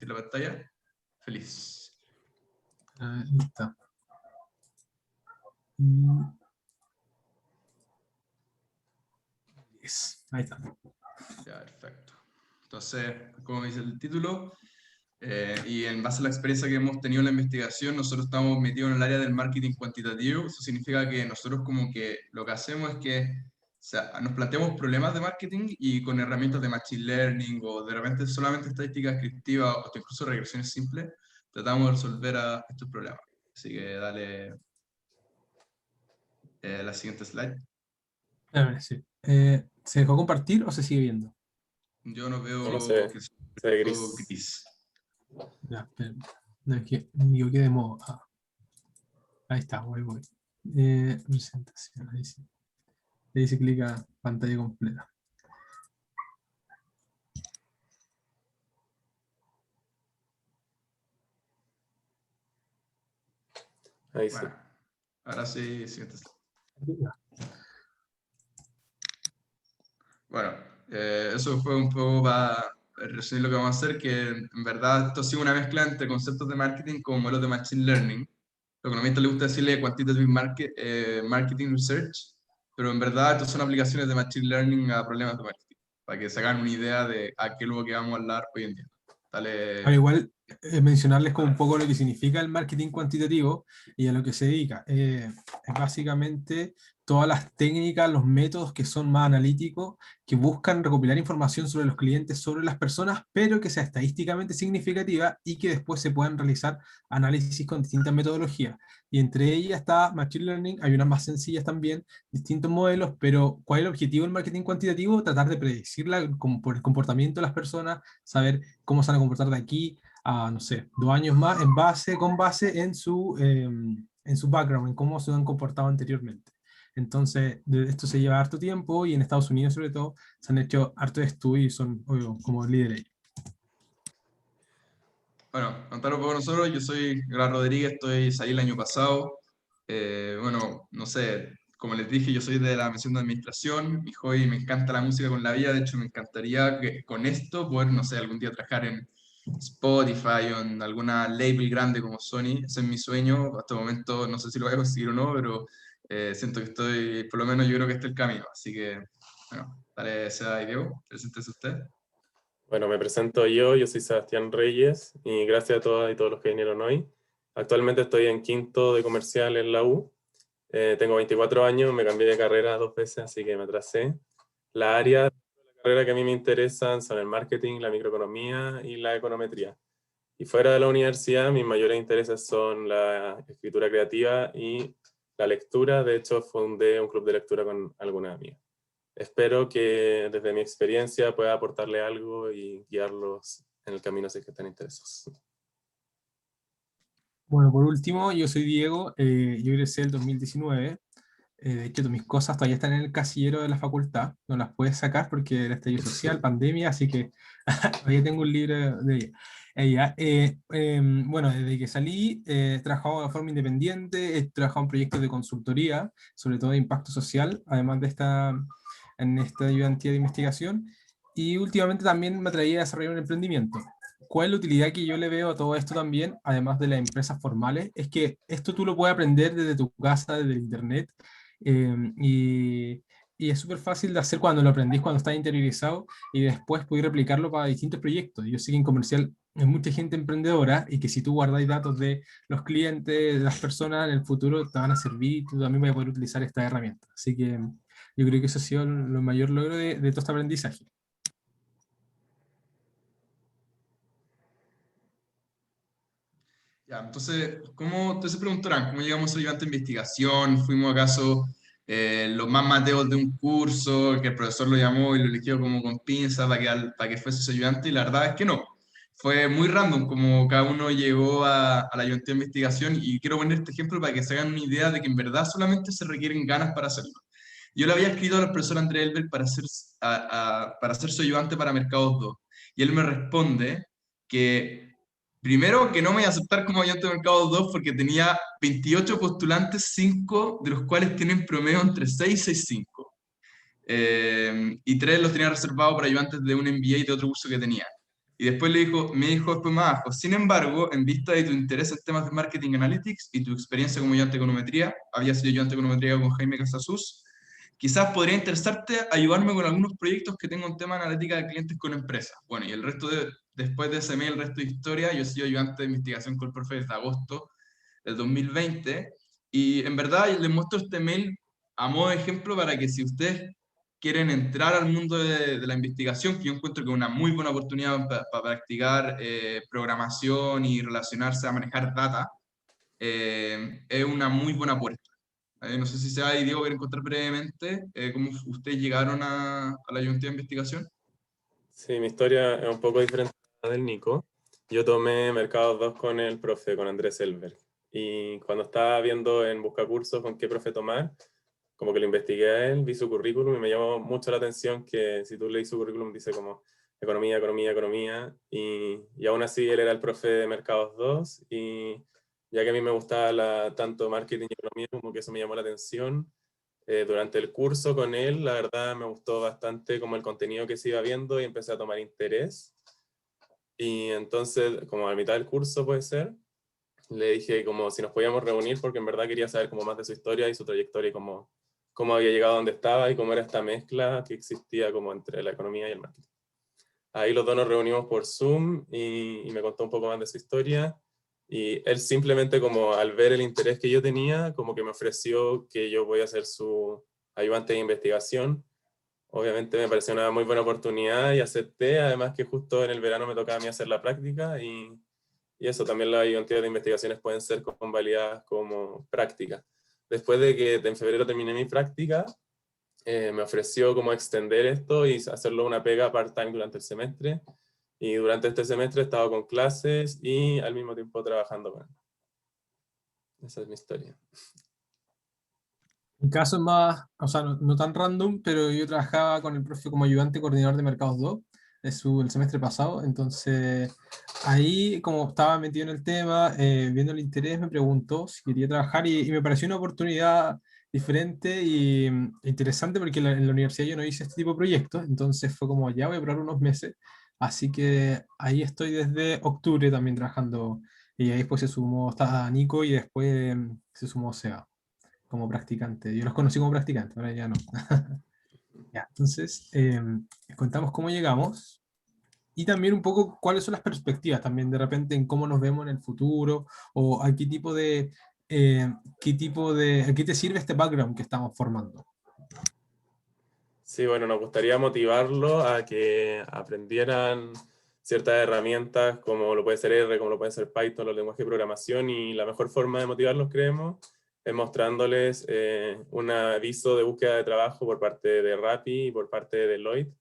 compartir la pantalla. Feliz. Ahí está. Yes. Ahí está. Ya, perfecto. Entonces, como dice el título, y en base a la experiencia que hemos tenido en la investigación, nosotros estamos metidos en el área del marketing cuantitativo. Eso significa que nosotros como que lo que hacemos es que nos planteamos problemas de marketing y con herramientas de machine learning o de repente solamente estadística descriptiva o incluso regresiones simples, tratamos de resolver estos problemas. Así que dale la siguiente slide. Sí. ¿Se dejó compartir o se sigue viendo? Yo no veo No sé, que se ve todo gris. gris. Ya, esperen. No, es que me equivoqué de modo. Ahí está, voy. Presentación, ahí sí. Ahí se clica pantalla completa. Ahí sí. Bueno, ahora sí, siguiente slide. Bueno, eso fue un poco para resumir lo que vamos a hacer, que en verdad esto ha sido una mezcla entre conceptos de marketing con modelos de machine learning. Los economistas les gusta decirle quantitative marketing research, pero en verdad estos son aplicaciones de machine learning a problemas de marketing, para que se hagan una idea de a qué es lo que vamos a hablar hoy en día. Dale. Al igual, mencionarles como un poco lo que significa el marketing cuantitativo y a lo que se dedica. Es básicamente todas las técnicas, los métodos que son más analíticos, que buscan recopilar información sobre los clientes, sobre las personas, pero que sea estadísticamente significativa y que después se puedan realizar análisis con distintas metodologías. Y entre ellas está Machine Learning, hay unas más sencillas también, distintos modelos, pero ¿cuál es el objetivo del marketing cuantitativo? Tratar de predecir por el comportamiento de las personas, saber cómo se van a comportar de aquí a, no sé, 2 años más, con base en su background, en cómo se han comportado anteriormente. Entonces, esto se lleva harto tiempo y en Estados Unidos, sobre todo, se han hecho harto estudios y son como líderes. Bueno, contar un poco nosotros, yo soy Gran Rodríguez, salí el año pasado. Bueno, no sé, como les dije, yo soy de la mención de administración, mi hobby, me encanta la música con la vida, de hecho me encantaría que con esto poder, no sé, algún día trabajar en Spotify o en alguna label grande como Sony, ese es mi sueño, hasta el momento no sé si lo voy a conseguir o no, pero siento que estoy, por lo menos yo creo que este es el camino, así que, bueno, dale, sea Diego, preséntese usted. Bueno, me presento yo soy Sebastián Reyes y gracias a todas y todos los que vinieron hoy. Actualmente estoy en quinto de comercial en la U. Tengo 24 años, me cambié de carrera 2 veces, así que me atrasé. La área de la carrera que a mí me interesan son el marketing, la microeconomía y la econometría. Y fuera de la universidad, mis mayores intereses son la escritura creativa y la lectura. De hecho, fundé un club de lectura con algunas amigas. Espero que desde mi experiencia pueda aportarle algo y guiarlos en el camino si es que están interesados. Bueno, por último, yo soy Diego, yo egresé el 2019. De hecho, mis cosas todavía están en el casillero de la facultad, no las puedes sacar porque era estallido social, pandemia, así que todavía tengo un libro de ella. Bueno, desde que salí he trabajado de forma independiente, he trabajado en proyectos de consultoría, sobre todo de impacto social, además de en esta ayudantía de investigación, y últimamente también me atraía a desarrollar un emprendimiento. ¿Cuál es la utilidad que yo le veo a todo esto también, además de las empresas formales? Es que esto tú lo puedes aprender desde tu casa, desde el internet, y, y es súper fácil de hacer cuando lo aprendís, cuando estás interiorizado, y después podés replicarlo para distintos proyectos. Yo sé que en comercial hay mucha gente emprendedora y que si tú guardáis datos de los clientes, de las personas, en el futuro te van a servir y tú también vas a poder utilizar esta herramienta. Así que yo creo que eso ha sido el mayor logro de todo este aprendizaje. Ya, entonces, ustedes se preguntarán, ¿cómo llegamos a ser ayudante de investigación? ¿Fuimos acaso los más mateos de un curso, que el profesor lo llamó y lo eligió como con pinza para que fuese su ayudante? Y la verdad es que no. Fue muy random como cada uno llegó a la ayudantía de investigación, y quiero poner este ejemplo para que se hagan una idea de que en verdad solamente se requieren ganas para hacerlo. Yo le había escrito al profesor André Elber para ser su ayudante para Mercados 2, y él me responde que primero, que no me iba a aceptar como ayudante de Mercados 2 porque tenía 28 postulantes, 5 de los cuales tienen promedio entre 6 y 6,5. Y 3 los tenía reservados para ayudantes de un MBA y de otro curso que tenía. Y después me dijo después más abajo, sin embargo, en vista de tu interés en temas de marketing analytics y tu experiencia como ayudante de econometría, había sido ayudante de econometría con Jaime Casasus, quizás podría interesarte ayudarme con algunos proyectos que tengo en tema de analítica de clientes con empresas. Bueno, y el resto después de ese mail, el resto de historia, yo he sido ayudante de investigación con el profe desde agosto del 2020, y en verdad les muestro este mail a modo de ejemplo para que si ustedes quieren entrar al mundo de la investigación, que yo encuentro que es una muy buena oportunidad para practicar programación y relacionarse a manejar data, es una muy buena puerta. No sé si Seba y Diego quieren contar brevemente cómo ustedes llegaron a la ayuntamiento de investigación. Sí, mi historia es un poco diferente a la del Nico. Yo tomé Mercados 2 con el profe, con Andrés Elberg. Y cuando estaba viendo en Buscacursos con qué profe tomar, como que lo investigué a él, vi su currículum y me llamó mucho la atención que si tú lees su currículum dice como economía, economía, economía. Y aún así él era el profe de Mercados 2 y ya que a mí me gustaba tanto marketing y economía, como que eso me llamó la atención. Durante el curso con él, la verdad me gustó bastante como el contenido que se iba viendo y empecé a tomar interés. Y entonces, como a mitad del curso puede ser, le dije como si nos podíamos reunir porque en verdad quería saber como más de su historia y su trayectoria y cómo había llegado a donde estaba y cómo era esta mezcla que existía como entre la economía y el marketing. Ahí los dos nos reunimos por Zoom y me contó un poco más de su historia. Y él simplemente como al ver el interés que yo tenía, como que me ofreció que yo voy a ser su ayudante de investigación. Obviamente me pareció una muy buena oportunidad y acepté, además que justo en el verano me tocaba a mí hacer la práctica y eso también las ayudantías de investigaciones pueden ser convalidadas como práctica. Después de que en febrero terminé mi práctica, me ofreció como extender esto y hacerlo una pega part-time durante el semestre. Y durante este semestre he estado con clases y al mismo tiempo trabajando con él. Esa es mi historia. Mi caso es más, o sea, no tan random, pero yo trabajaba con el profe como ayudante coordinador de Mercados 2 el semestre pasado, entonces ahí como estaba metido en el tema, viendo el interés, me preguntó si quería trabajar y me pareció una oportunidad diferente y interesante porque en la universidad yo no hice este tipo de proyectos, entonces fue como ya voy a probar unos meses, así que ahí estoy desde octubre también trabajando y ahí después se sumó, estaba Nico y después se sumó Seba como practicante. Yo los conocí como practicante, ahora ya no. Ya, entonces, les contamos cómo llegamos y también un poco cuáles son las perspectivas también de repente en cómo nos vemos en el futuro o a a qué te sirve este background que estamos formando. Sí, bueno, nos gustaría motivarlo a que aprendieran ciertas herramientas como lo puede ser R, como lo puede ser Python, los lenguajes de programación, y la mejor forma de motivarlos, creemos, es mostrándoles un aviso de búsqueda de trabajo por parte de Rappi y por parte de Deloitte.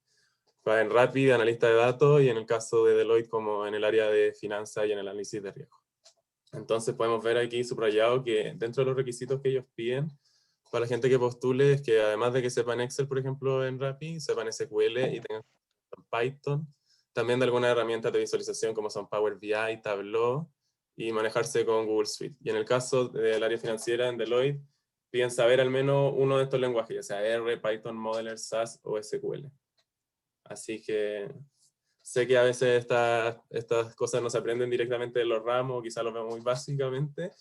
En Rappi de analista de datos y en el caso de Deloitte como en el área de finanzas y en el análisis de riesgo. Entonces podemos ver aquí subrayado que dentro de los requisitos que ellos piden para la gente que postule es que además de que sepan Excel, por ejemplo, en Rappi, sepan SQL y tengan Python, también de algunas herramientas de visualización como son Power BI, Tableau y manejarse con Google Suite. Y en el caso del área financiera en Deloitte, piden saber al menos uno de estos lenguajes, ya sea R, Python, Modeler, SAS o SQL. Así que sé que a veces estas cosas no se aprenden directamente de los ramos, quizás lo vemos muy básicamente,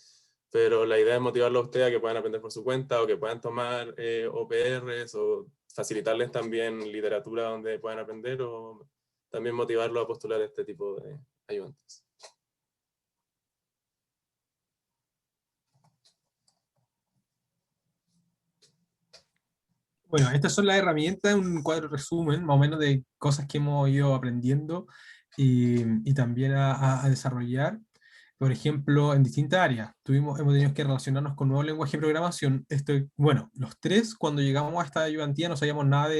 pero la idea es motivarlos a ustedes a que puedan aprender por su cuenta o que puedan tomar OPRs o facilitarles también literatura donde puedan aprender o también motivarlos a postular este tipo de ayudantes. Bueno, estas son las herramientas, un cuadro resumen más o menos de cosas que hemos ido aprendiendo y también a desarrollar. Por ejemplo, en distintas áreas. Hemos tenido que relacionarnos con nuevos lenguajes de programación. Bueno, los tres, cuando llegamos a esta ayudantía, no sabíamos nada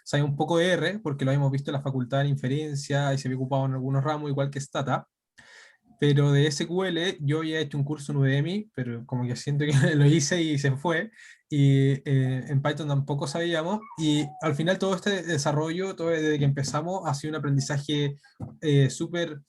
sabíamos un poco de R, porque lo habíamos visto en la facultad de inferencia y se había ocupado en algunos ramos, igual que Stata. Pero de SQL yo había hecho un curso en Udemy, pero como que siento que lo hice y se fue. Y en Python tampoco sabíamos. Y al final todo este desarrollo, todo desde que empezamos, ha sido un aprendizaje súper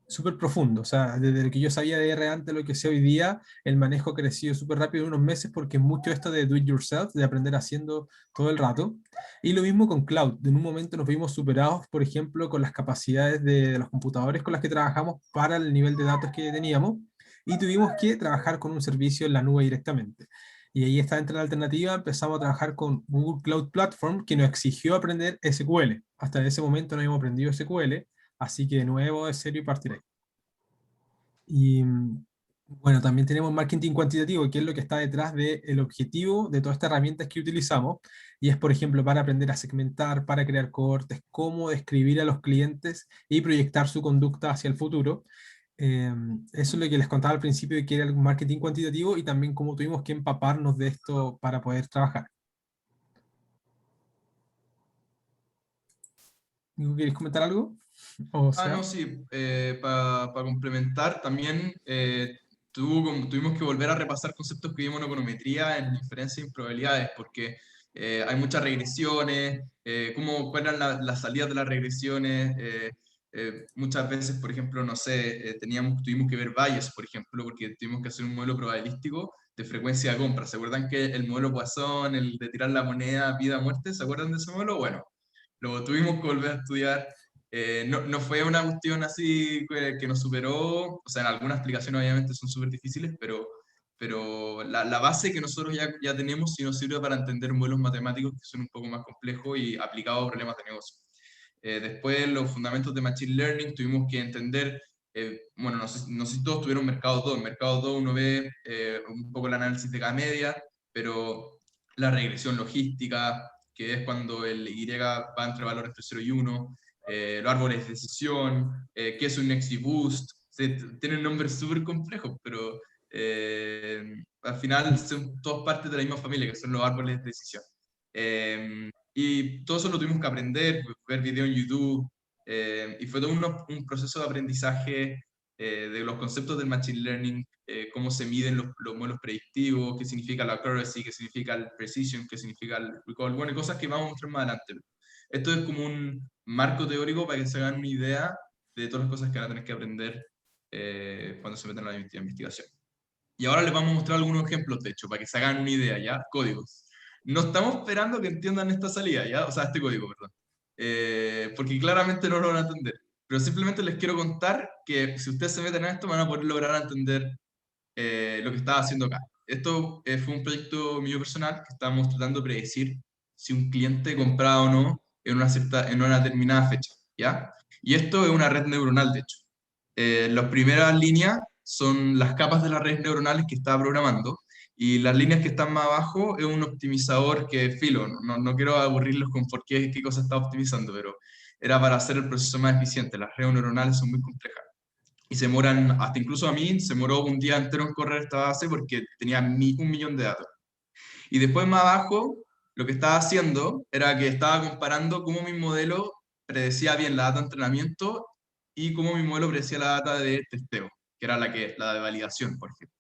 súper profundo. O sea, desde lo que yo sabía de R antes a lo que sé hoy día, el manejo ha crecido súper rápido en unos meses porque es mucho esto de do it yourself, de aprender haciendo todo el rato. Y lo mismo con cloud. En un momento nos vimos superados, por ejemplo, con las capacidades de los computadores con las que trabajamos para el nivel de datos que teníamos y tuvimos que trabajar con un servicio en la nube directamente. Y ahí está entre la alternativa, empezamos a trabajar con Google Cloud Platform, que nos exigió aprender SQL. Hasta ese momento no habíamos aprendido SQL, así que de nuevo de serio y partir ahí. Y bueno, también tenemos marketing cuantitativo, que es lo que está detrás del objetivo de todas estas herramientas que utilizamos. Y es, por ejemplo, para aprender a segmentar, para crear cohortes, cómo describir a los clientes y proyectar su conducta hacia el futuro. Eso es lo que les contaba al principio, que era el marketing cuantitativo y también cómo tuvimos que empaparnos de esto para poder trabajar. ¿Nico, ¿quieres comentar algo? O No, sea, sí, para complementar, también tuvimos que volver a repasar conceptos que vimos en econometría en inferencia y probabilidades, porque hay muchas regresiones, cuáles eran las salidas de las regresiones. Muchas veces, por ejemplo, no sé, tuvimos que ver valles, por ejemplo, porque tuvimos que hacer un modelo probabilístico de frecuencia de compra. ¿Se acuerdan que el modelo Poisson, el de tirar la moneda, vida-muerte, ¿se acuerdan de ese modelo? Bueno, lo tuvimos que volver a estudiar. No fue una cuestión así que nos superó, o sea, en algunas explicaciones obviamente son súper difíciles, pero la base que nosotros ya tenemos sí nos sirve para entender modelos matemáticos que son un poco más complejos y aplicados a problemas de negocio. Después, los fundamentos de Machine Learning, tuvimos que entender, bueno, no sé si todos tuvieron Mercado 2. En Mercado 2 uno ve un poco el análisis de cada media, pero la regresión logística, que es cuando el Y va entre valores entre 0 y 1, los árboles de decisión, qué es un XGBoost, tienen nombres súper complejos, pero al final son todas partes de la misma familia, que son los árboles de decisión. Y todo eso lo tuvimos que aprender, ver videos en YouTube, y fue todo un proceso de aprendizaje de los conceptos del Machine Learning, cómo se miden los modelos predictivos, qué significa la accuracy, qué significa el precision, qué significa el recall, bueno, cosas que vamos a mostrar más adelante. Esto es como un marco teórico para que se hagan una idea de todas las cosas que van a tener que aprender cuando se metan a la investigación. Y ahora les vamos a mostrar algunos ejemplos, de hecho, para que se hagan una idea, ¿ya? Códigos. No estamos esperando que entiendan esta salida, ¿ya? O sea, este código, perdón. Porque claramente no lo van a entender. Pero simplemente les quiero contar que si ustedes se meten a esto, van a poder lograr entender lo que estaba haciendo acá. Esto fue un proyecto mío personal que estábamos tratando de predecir si un cliente compraba o no en una determinada fecha, ¿ya? Y esto es una red neuronal, de hecho. Las primeras líneas son las capas de las redes neuronales que estaba programando, y las líneas que están más abajo es un optimizador que, filo, no quiero aburrirlos con qué cosa está optimizando, pero era para hacer el proceso más eficiente. Las redes neuronales son muy complejas y se demoran, hasta incluso a mí, se demoró un día entero en correr esta base porque tenía 1 millón de datos. Y después más abajo, lo que estaba haciendo era que estaba comparando cómo mi modelo predecía bien la data de entrenamiento y cómo mi modelo predecía la data de testeo, que era la de validación, por ejemplo.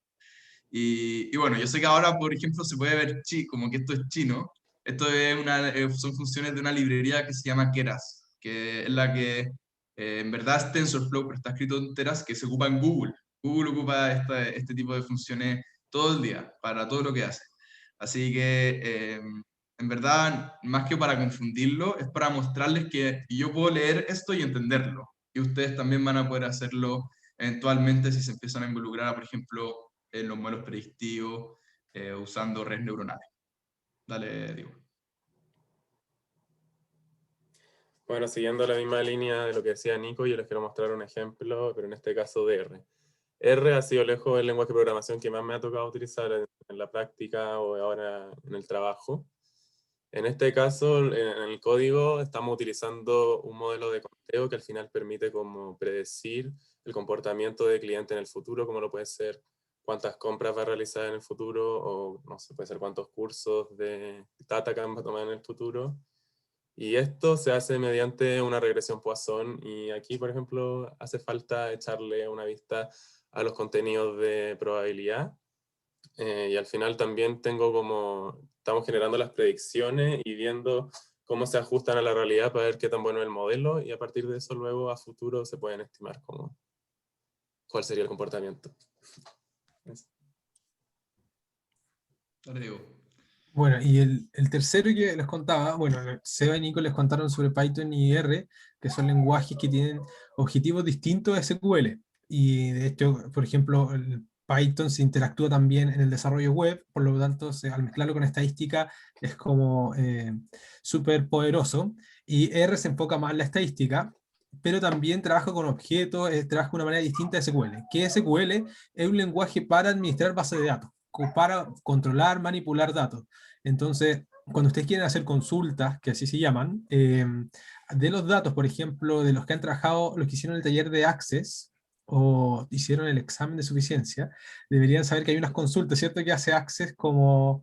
Y bueno, yo sé que ahora, por ejemplo, se puede ver como que esto es chino. Esto es son funciones de una librería que se llama Keras, que es la que en verdad es TensorFlow, pero está escrito en Teras, que se ocupa en Google. Google ocupa este tipo de funciones todo el día, para todo lo que hace. Así que, en verdad, más que para confundirlo, es para mostrarles que yo puedo leer esto y entenderlo. Y ustedes también van a poder hacerlo eventualmente si se empiezan a involucrar, por ejemplo, en los modelos predictivos usando redes neuronales. Dale, Diego. Bueno, siguiendo la misma línea de lo que decía Nico, yo les quiero mostrar un ejemplo, pero en este caso de R. R ha sido lejos el lenguaje de programación que más me ha tocado utilizar en la práctica o ahora en el trabajo. En este caso, en el código, estamos utilizando un modelo de conteo que al final permite como predecir el comportamiento del cliente en el futuro, como lo puede ser cuántas compras va a realizar en el futuro, o no sé, puede ser cuántos cursos de DataCamp va a tomar en el futuro. Y esto se hace mediante una regresión Poisson, y aquí, por ejemplo, hace falta echarle una vista a los contenidos de probabilidad. Y al final también estamos generando las predicciones y viendo cómo se ajustan a la realidad para ver qué tan bueno es el modelo, y a partir de eso luego a futuro se pueden estimar como cuál sería el comportamiento. Dale, Diego. Bueno, y el tercero que les contaba, bueno, Seba y Nico les contaron sobre Python y R, que son lenguajes que tienen objetivos distintos a SQL. Y de hecho, por ejemplo, el Python se interactúa también en el desarrollo web, por lo tanto, al mezclarlo con estadística es como súper poderoso. Y R se enfoca más en la estadística, pero también trabaja con objetos, trabaja de una manera distinta a SQL. Que SQL es un lenguaje para administrar bases de datos, para controlar, manipular datos. Entonces, cuando ustedes quieren hacer consultas, que así se llaman, de los datos, por ejemplo, de los que han trabajado, los que hicieron el taller de Access o hicieron el examen de suficiencia, deberían saber que hay unas consultas, ¿cierto? Que hace Access como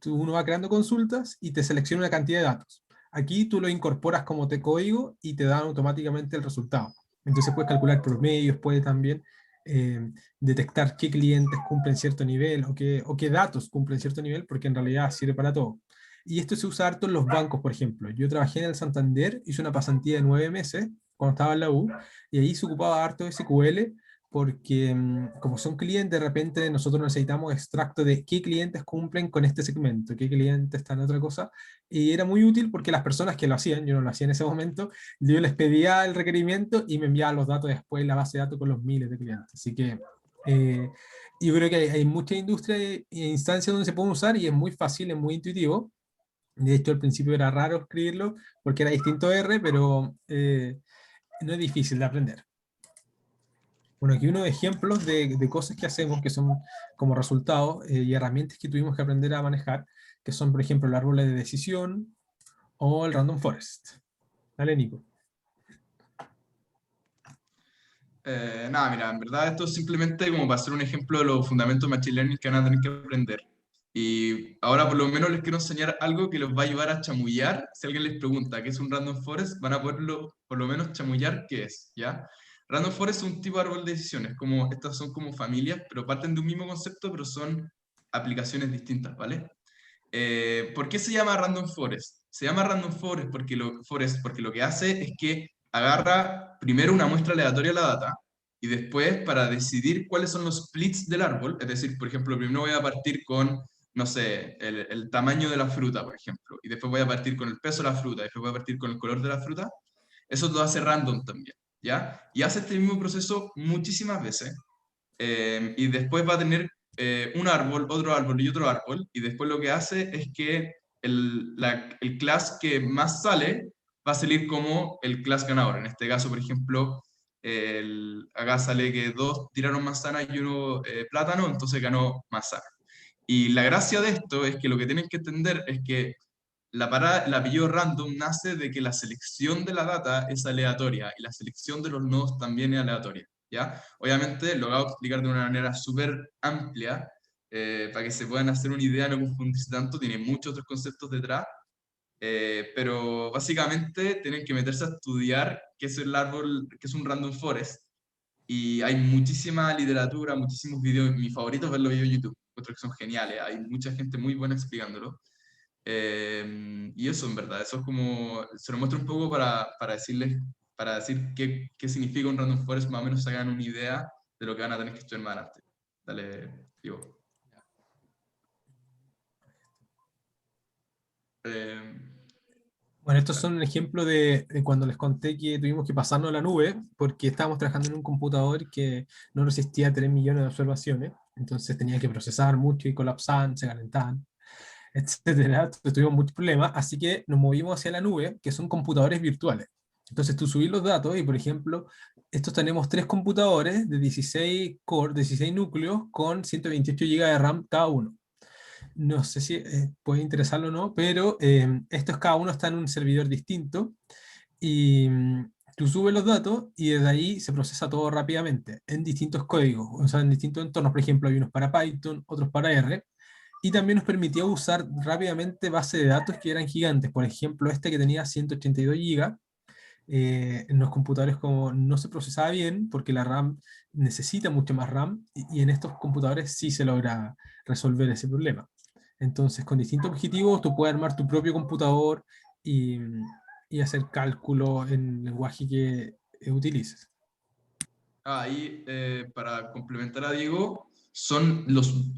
uno va creando consultas y te selecciona una cantidad de datos. Aquí tú lo incorporas como código y te dan automáticamente el resultado. Entonces puedes calcular promedios, puedes también detectar qué clientes cumplen cierto nivel o qué datos cumplen cierto nivel, porque en realidad sirve para todo. Y esto se usa harto en los bancos, por ejemplo. Yo trabajé en el Santander, hice una pasantía de 9 meses cuando estaba en la U, y ahí se ocupaba harto SQL, porque como son clientes, de repente nosotros necesitamos extracto de qué clientes cumplen con este segmento, qué clientes están en otra cosa, y era muy útil porque las personas que lo hacían, yo no lo hacía en ese momento, yo les pedía el requerimiento y me enviaban los datos después en la base de datos con los miles de clientes. Así que yo creo que hay mucha industria e instancias donde se puede usar y es muy fácil, es muy intuitivo. De hecho, al principio era raro escribirlo porque era distinto a R, pero no es difícil de aprender. Bueno, aquí unos ejemplos de cosas que hacemos que son como resultado y herramientas que tuvimos que aprender a manejar, que son, por ejemplo, el árbol de decisión o el random forest. Dale, Nico. Nada, mira, en verdad esto es simplemente como para hacer un ejemplo de los fundamentos de Machine Learning que van a tener que aprender. Y ahora por lo menos les quiero enseñar algo que los va a ayudar a chamullar. Si alguien les pregunta qué es un random forest, van a poderlo por lo menos chamullar qué es, ¿ya? Random forest es un tipo de árbol de decisiones, como, estas son como familias, pero parten de un mismo concepto, pero son aplicaciones distintas, ¿vale? ¿Por qué se llama Random Forest? Se llama Random Forest porque lo que hace es que agarra primero una muestra aleatoria de la data y después para decidir cuáles son los splits del árbol, es decir, por ejemplo, primero voy a partir con, no sé, el tamaño de la fruta, por ejemplo, y después voy a partir con el peso de la fruta, y después voy a partir con el color de la fruta, eso lo hace random también, ¿ya? Y hace este mismo proceso muchísimas veces y después va a tener un árbol, otro árbol y otro árbol, y después lo que hace es que el class que más sale va a salir como el class ganador. En este caso, por ejemplo, acá sale que dos tiraron manzana y uno plátano, entonces ganó manzana. Y la gracia de esto es que lo que tienen que entender es que el apellido random nace de que la selección de la data es aleatoria y la selección de los nodos también es aleatoria, ¿ya? Obviamente lo acabo de explicar de una manera súper amplia para que se puedan hacer una idea, no confundirse tanto, tiene muchos otros conceptos detrás, pero básicamente tienen que meterse a estudiar qué es el árbol, qué es un random forest, y hay muchísima literatura, muchísimos videos, mis favoritos ver los videos de YouTube, otros que son geniales, hay mucha gente muy buena explicándolo. Y eso, en verdad, eso es como, se lo muestro un poco para decirles, para decir qué significa un random forest, más o menos se hagan una idea de lo que van a tener que estudiar más adelante. Dale, digo. Bueno, estos son un ejemplo de cuando les conté que tuvimos que pasarnos a la nube porque estábamos trabajando en un computador que no resistía 3 millones de observaciones, entonces tenía que procesar mucho y colapsaban, se calentaban, etcétera. Entonces tuvimos muchos problemas, así que nos movimos hacia la nube, que son computadores virtuales. Entonces tú subís los datos y, por ejemplo, estos tenemos tres computadores de 16 core, 16 núcleos con 128 GB de RAM cada uno. No sé si puede interesarlo o no, pero estos cada uno está en un servidor distinto y tú subes los datos y desde ahí se procesa todo rápidamente en distintos códigos, o sea, en distintos entornos. Por ejemplo, hay unos para Python, otros para R, y también nos permitía usar rápidamente bases de datos que eran gigantes. Por ejemplo, este que tenía 182 GB, en los computadores como no se procesaba bien porque la RAM necesita mucho más RAM y en estos computadores sí se logra resolver ese problema. Entonces, con distintos objetivos, tú puedes armar tu propio computador y, y hacer cálculo en el lenguaje que utilices. Ahí, para complementar a Diego,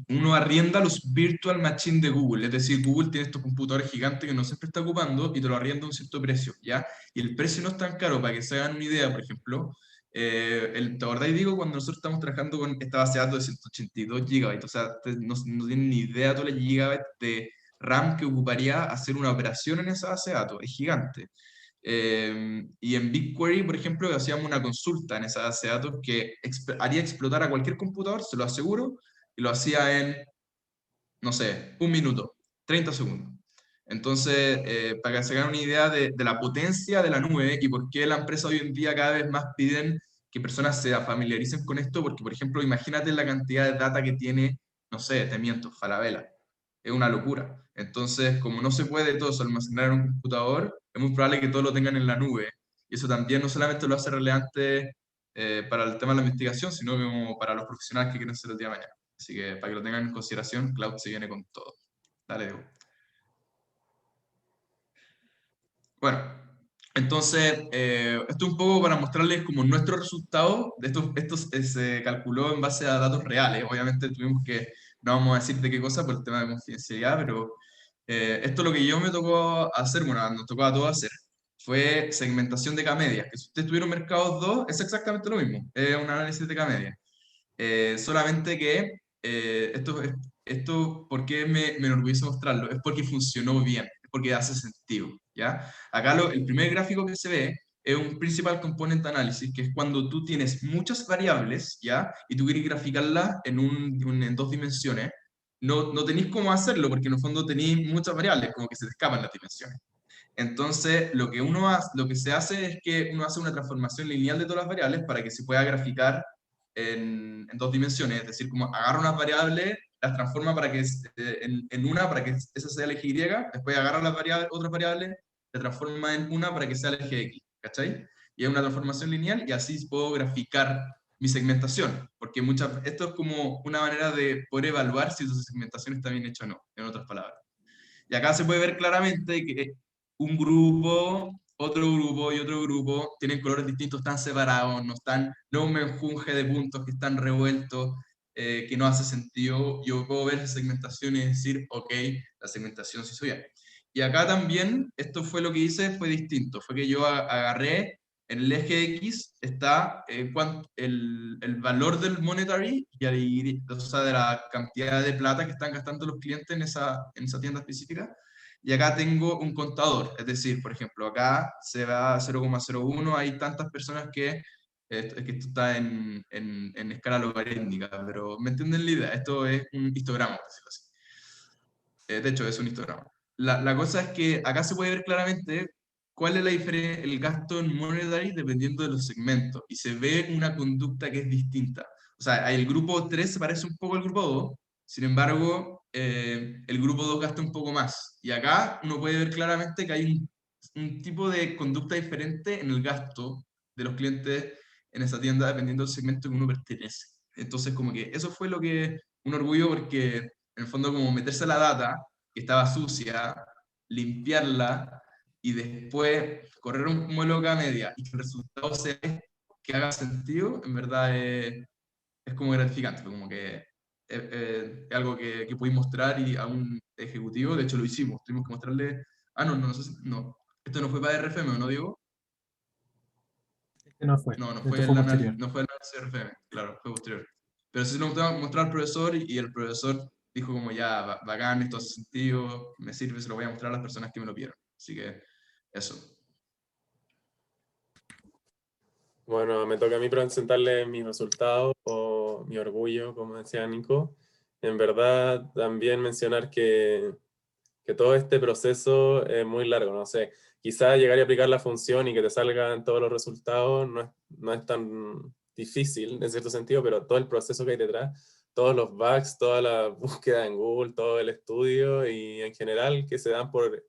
uno arrienda los virtual machine de Google, es decir, Google tiene estos computadores gigantes que no siempre está ocupando y te lo arrienda a un cierto precio, ¿ya? Y el precio no es tan caro, para que se hagan una idea, por ejemplo, ¿te acordáis, Diego, cuando nosotros estamos trabajando con esta base de datos de 182 gigabytes? O sea, no tienen ni idea todos los gigabytes de RAM que ocuparía hacer una operación en esa base de datos, es gigante. Y en BigQuery, por ejemplo, hacíamos una consulta en esa base de datos que haría explotar a cualquier computador, se lo aseguro, y lo hacía en, no sé, un minuto, 30 segundos. Entonces, para que se hagan una idea de la potencia de la nube y por qué la empresa hoy en día cada vez más piden que personas se familiaricen con esto, porque, por ejemplo, imagínate la cantidad de data que tiene, no sé, te miento, Falabella. Es una locura. Entonces, como no se puede todo eso almacenar en un computador, es muy probable que todo lo tengan en la nube. Y eso también no solamente lo hace relevante para el tema de la investigación, sino como para los profesionales que quieren ser el día de mañana. Así que para que lo tengan en consideración, cloud se viene con todo. Dale, Diego. Bueno, entonces, esto es un poco para mostrarles como nuestros resultados. Esto se calculó en base a datos reales. Obviamente tuvimos que, no vamos a decir de qué cosa por el tema de confidencialidad, pero esto es lo que yo me tocó hacer, bueno, nos tocó a todos hacer. Fue segmentación de K-medias, que si ustedes tuvieron mercados 2 es exactamente lo mismo, es un análisis de K-medias. Solamente que esto, ¿por qué me enorgullece mostrarlo? Es porque funcionó bien, es porque hace sentido, ¿ya? Acá el primer gráfico que se ve es un Principal Component Analysis, que es cuando tú tienes muchas variables, ¿ya? Y tú quieres graficarlas en dos dimensiones. No tenéis cómo hacerlo, porque en el fondo tenéis muchas variables, como que se te escapan las dimensiones. Entonces, lo que se hace es que uno hace una transformación lineal de todas las variables para que se pueda graficar en dos dimensiones, es decir, como agarra unas variables, las transforma para que en una para que esa sea el eje Y, después agarra otras variables, la transforma en una para que sea el eje X, ¿cachai? Y es una transformación lineal y así puedo graficar mi segmentación, porque esto es como una manera de poder evaluar si tu segmentación está bien hecha o no, en otras palabras. Y acá se puede ver claramente que un grupo, otro grupo y otro grupo tienen colores distintos, están separados, no un menjunje de puntos que están revueltos, que no hace sentido. Yo puedo ver esa segmentación y decir, ok, la segmentación se hizo bien. Y acá también, esto fue lo que hice, fue distinto. Fue que yo agarré, en el eje X está el valor del monetary, o sea, de la cantidad de plata que están gastando los clientes en esa tienda específica. Y acá tengo un contador, es decir, por ejemplo, acá se va a 0,01, hay tantas personas que esto está en escala logarítmica, pero ¿me entienden la idea? Esto es un histograma, por decirlo así. De hecho, es un histograma. La cosa es que acá se puede ver claramente cuál es la diferencia, el gasto en monetary dependiendo de los segmentos, y se ve una conducta que es distinta. O sea, el grupo 3 se parece un poco al grupo 2, sin embargo, el grupo 2 gasta un poco más. Y acá uno puede ver claramente que hay un tipo de conducta diferente en el gasto de los clientes en esa tienda dependiendo del segmento que uno pertenece. Entonces, como que eso fue lo que un orgullo, porque en el fondo como meterse a la data que estaba sucia, limpiarla y después correr un modelo de media y que el resultado sea que haga sentido, en verdad es como gratificante, como que es algo que pudimos mostrar y a un ejecutivo, de hecho lo hicimos, tuvimos que mostrarle, no sé no, esto no fue para RFM, ¿no, Diego? Este no fue, No, esto fue posterior. no fue el análisis de RFM, claro, fue posterior. Pero sí lo mostré al profesor y el profesor dijo como ya, bacán, esto hace sentido, me sirve, se lo voy a mostrar a las personas que me lo pidieron. Así que eso. Bueno, me toca a mí presentarles mis resultados o mi orgullo, como decía Nico. En verdad, también mencionar que todo este proceso es muy largo, no sé, quizás llegar y aplicar la función y que te salgan todos los resultados no es tan difícil en cierto sentido, pero todo el proceso que hay detrás, todos los bugs, toda la búsqueda en Google, todo el estudio y en general que se dan por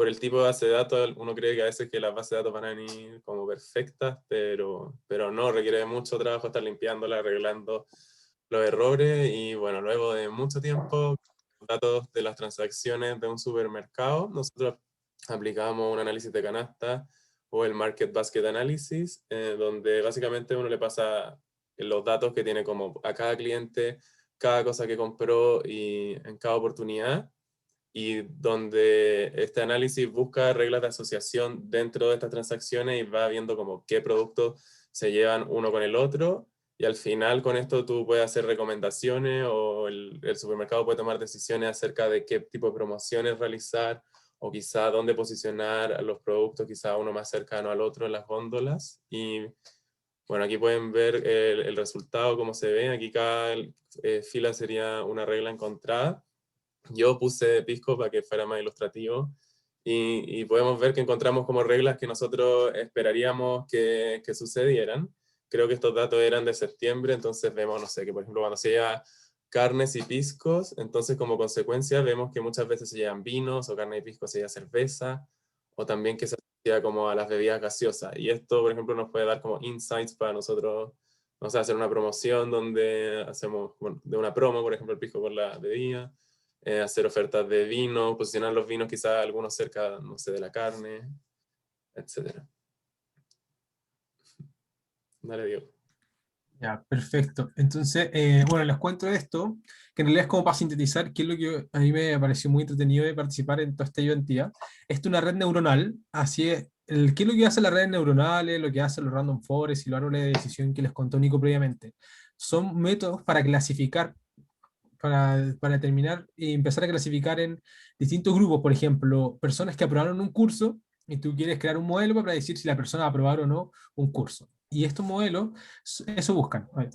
el tipo de base de datos, uno cree que a veces que las bases de datos van a venir como perfectas, pero no, requiere mucho trabajo estar limpiándolas, arreglando los errores y bueno, luego de mucho tiempo datos de las transacciones de un supermercado, nosotros aplicamos un análisis de canasta o el Market Basket Analysis, donde básicamente uno le pasa los datos que tiene como a cada cliente, cada cosa que compró y en cada oportunidad, y donde este análisis busca reglas de asociación dentro de estas transacciones y va viendo como qué productos se llevan uno con el otro, y al final con esto tú puedes hacer recomendaciones o el supermercado puede tomar decisiones acerca de qué tipo de promociones realizar o quizá dónde posicionar a los productos, quizá uno más cercano al otro en las góndolas. Y bueno, aquí pueden ver el resultado, cómo se ve. Aquí cada fila sería una regla encontrada. Yo puse pisco para que fuera más ilustrativo y podemos ver que encontramos como reglas que nosotros esperaríamos que sucedieran. Creo que estos datos eran de septiembre, entonces vemos, no sé, que por ejemplo cuando se lleva carnes y piscos, entonces como consecuencia vemos que muchas veces se llevan vinos o carne y pisco se lleva cerveza, o también que se asocia como a las bebidas gaseosas. Y esto, por ejemplo, nos puede dar como insights para nosotros, no sé, hacer una promoción donde hacemos, bueno, de una promo, por ejemplo, el pisco por la bebida, hacer ofertas de vino, posicionar los vinos quizás algunos cerca, no sé, de la carne, etc. Dale, Diego. Ya, perfecto. Entonces, bueno, les cuento esto, que en realidad es como para sintetizar qué es lo que a mí me pareció muy entretenido de participar en toda esta ayudantía. Esto es una red neuronal, así es, qué es lo que hace las redes neuronales, lo que hacen los random forest y los árboles de decisión que les contó Nico previamente. Son métodos para clasificar, para determinar y empezar a clasificar en distintos grupos, por ejemplo, personas que aprobaron un curso y tú quieres crear un modelo para decir si la persona va a aprobar o no un curso. Y estos modelos, eso buscan. A ver,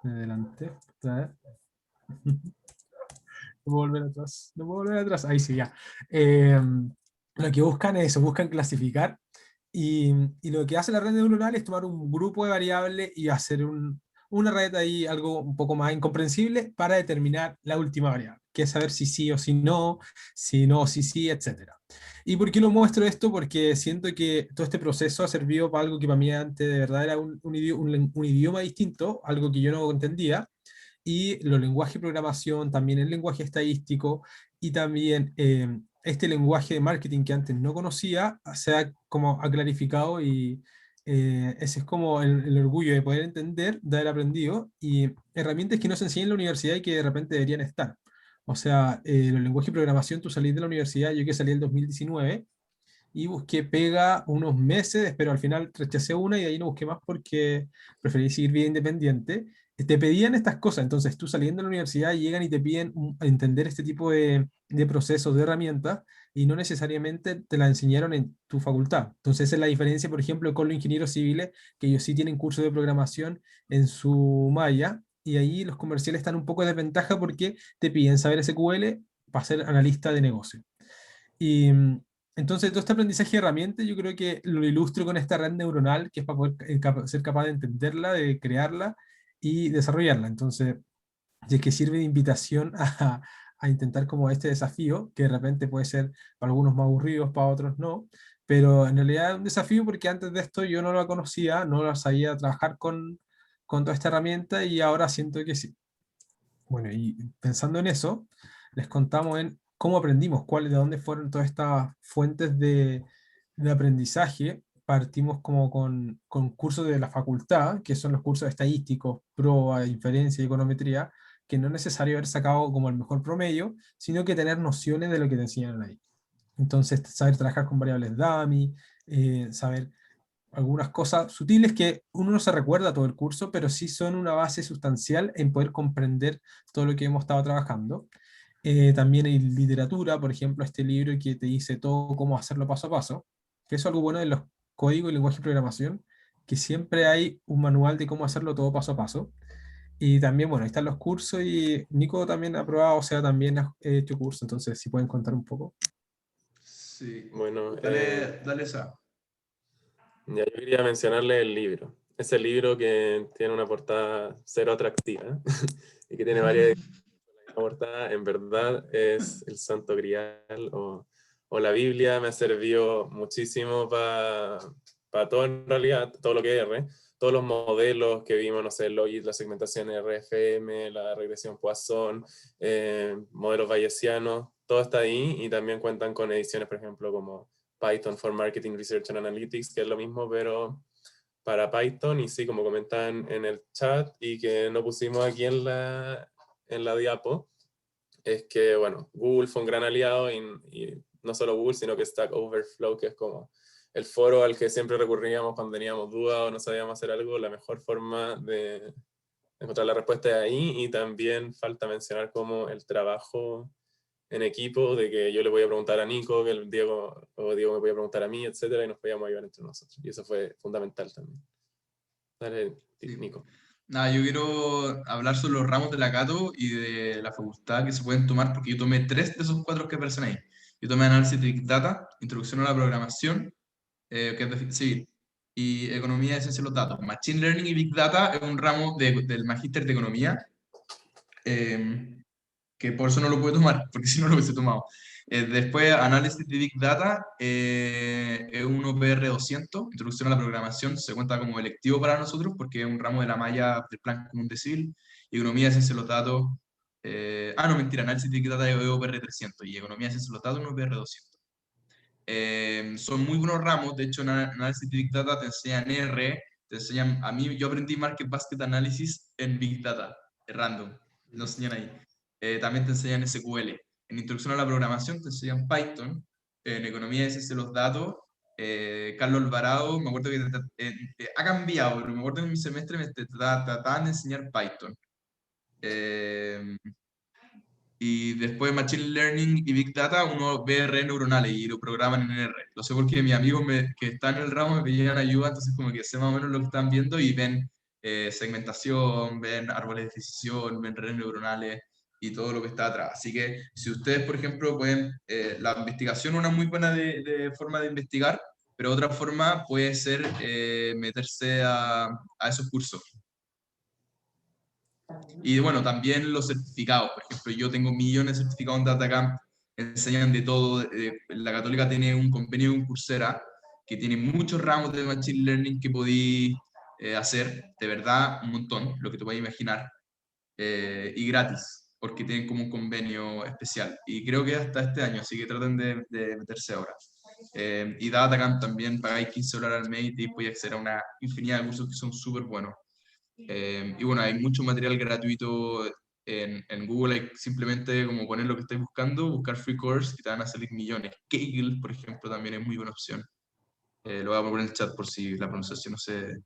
adelante. No puedo volver atrás. No puedo volver atrás. Ahí sí, ya. Lo que buscan es eso, buscan clasificar. Y lo que hace la red neuronal es tomar un grupo de variables y hacer una red ahí, algo un poco más incomprensible, para determinar la última variable, que es saber si sí o si no, si sí, etc. ¿Y por qué lo muestro esto? Porque siento que todo este proceso ha servido para algo que para mí antes de verdad era un idioma distinto, algo que yo no entendía, y los lenguajes de programación, también el lenguaje estadístico y también este lenguaje de marketing que antes no conocía, se ha como ha clarificado y ese es como el orgullo de poder entender, de haber aprendido y herramientas que no se enseñan en la universidad y que de repente deberían estar. O sea, los lenguajes de programación, tú salís de la universidad, yo que salí en 2019 y busqué pega unos meses, pero al final rechacé una y de ahí no busqué más porque preferí seguir bien independiente. Te pedían estas cosas, entonces tú saliendo de la universidad llegan y te piden entender este tipo de procesos, de herramientas, y no necesariamente te la enseñaron en tu facultad. Entonces esa es la diferencia, por ejemplo, con los ingenieros civiles, que ellos sí tienen cursos de programación en su malla, y ahí los comerciales están un poco de desventaja porque te piden saber SQL para ser analista de negocio. Y entonces todo este aprendizaje de herramientas yo creo que lo ilustro con esta red neuronal que es para poder ser capaz de entenderla, de crearla y desarrollarla. Entonces, si es que sirve de invitación a intentar como este desafío, que de repente puede ser para algunos más aburridos, para otros no, pero en realidad es un desafío porque antes de esto yo no la conocía, no la sabía trabajar con toda esta herramienta y ahora siento que sí. Bueno, y pensando en eso, les contamos en cómo aprendimos, de dónde fueron todas estas fuentes de aprendizaje. Partimos como con cursos de la facultad, que son los cursos estadísticos, proba, inferencia y econometría, que no es necesario haber sacado como el mejor promedio, sino que tener nociones de lo que te enseñan ahí. Entonces, saber trabajar con variables dummy, saber algunas cosas sutiles que uno no se recuerda todo el curso, pero sí son una base sustancial en poder comprender todo lo que hemos estado trabajando. También hay literatura, por ejemplo, este libro que te dice todo cómo hacerlo paso a paso, que eso es algo bueno de los códigos y lenguaje de programación, que siempre hay un manual de cómo hacerlo todo paso a paso. Y también, bueno, ahí están los cursos y Nico también ha probado, o sea, también ha hecho curso, entonces si pueden contar un poco. Sí, Bueno, dale, dale esa. ya yo quería mencionarle el libro. Ese libro que tiene una portada cero atractiva y que tiene varias portada, en verdad es el Santo Grial o la Biblia. Me ha servido muchísimo para todo en realidad, todo lo que es R, todos los modelos que vimos, no sé, Logit, la segmentación RFM, la regresión Poisson, modelos bayesianos, todo está ahí y también cuentan con ediciones, por ejemplo, como Python for Marketing Research and Analytics, que es lo mismo, pero para Python, y sí, como comentaban en el chat, y que no pusimos aquí en la diapo, es que, bueno, Google fue un gran aliado, y no solo Google, sino que Stack Overflow, que es como el foro al que siempre recurríamos cuando teníamos dudas o no sabíamos hacer algo. La mejor forma de encontrar la respuesta es ahí. Y también falta mencionar como el trabajo en equipo, de que yo le voy a preguntar a Nico, que el Diego, o Diego me voy a preguntar a mí, etcétera, y nos podíamos ayudar entre nosotros. Y eso fue fundamental también. Dale, Sí. Nico. Nada, yo quiero hablar sobre los ramos de la Cato y de la facultad que se pueden tomar, porque yo tomé 3 de esos 4 que aparecen ahí. Yo tomé análisis de Big Data, introducción a la programación, que es civil, y economía de ciencia de los datos. Machine Learning y Big Data es un ramo del magíster de economía, que por eso no lo pude tomar, porque si no lo hubiese tomado. Después, análisis de Big Data, es un OPR 200, introducción a la programación, se cuenta como electivo para nosotros, porque es un ramo de la malla del plan común de civil. Economía de ciencia de los datos, no, mentira, análisis de Big Data es OPR 300, y economía de ciencia de los datos es un OPR 200. Son muy buenos ramos. De hecho, en análisis de Big Data te enseñan R, te enseñan, a mí yo aprendí Market Basket Analysis en Big Data, random, lo enseñan ahí. También te enseñan SQL. En introducción a la programación te enseñan Python. En economía de ciencia de los datos, Carlos Alvarado, me acuerdo que ha cambiado, pero me acuerdo que en mi semestre me trataban de enseñar Python. Y después Machine Learning y Big Data, uno ve redes neuronales y lo programan en R. Lo sé porque mis amigos que están en el ramo me pidieron ayuda, entonces como que sé más o menos lo que están viendo, y ven segmentación, ven árboles de decisión, ven redes neuronales y todo lo que está atrás. Así que si ustedes, por ejemplo, pueden, la investigación es una muy buena forma de investigar, pero otra forma puede ser meterse a esos cursos. Y bueno, también los certificados. Por ejemplo, yo tengo millones de certificados en DataCamp, enseñan de todo. La Católica tiene un convenio con Coursera que tiene muchos ramos de Machine Learning que podéis hacer, de verdad, un montón, lo que te puedes imaginar, y gratis, porque tienen como un convenio especial. Y creo que hasta este año, así que traten de meterse ahora. Y DataCamp también pagáis $15 al mes y podéis acceder a una infinidad de cursos que son súper buenos. Y bueno, hay mucho material gratuito en Google. Hay simplemente como poner lo que estáis buscando, buscar free course y te van a salir millones. Kaggle, por ejemplo, también es muy buena opción. Lo voy a poner en el chat por si la pronunciación no sé.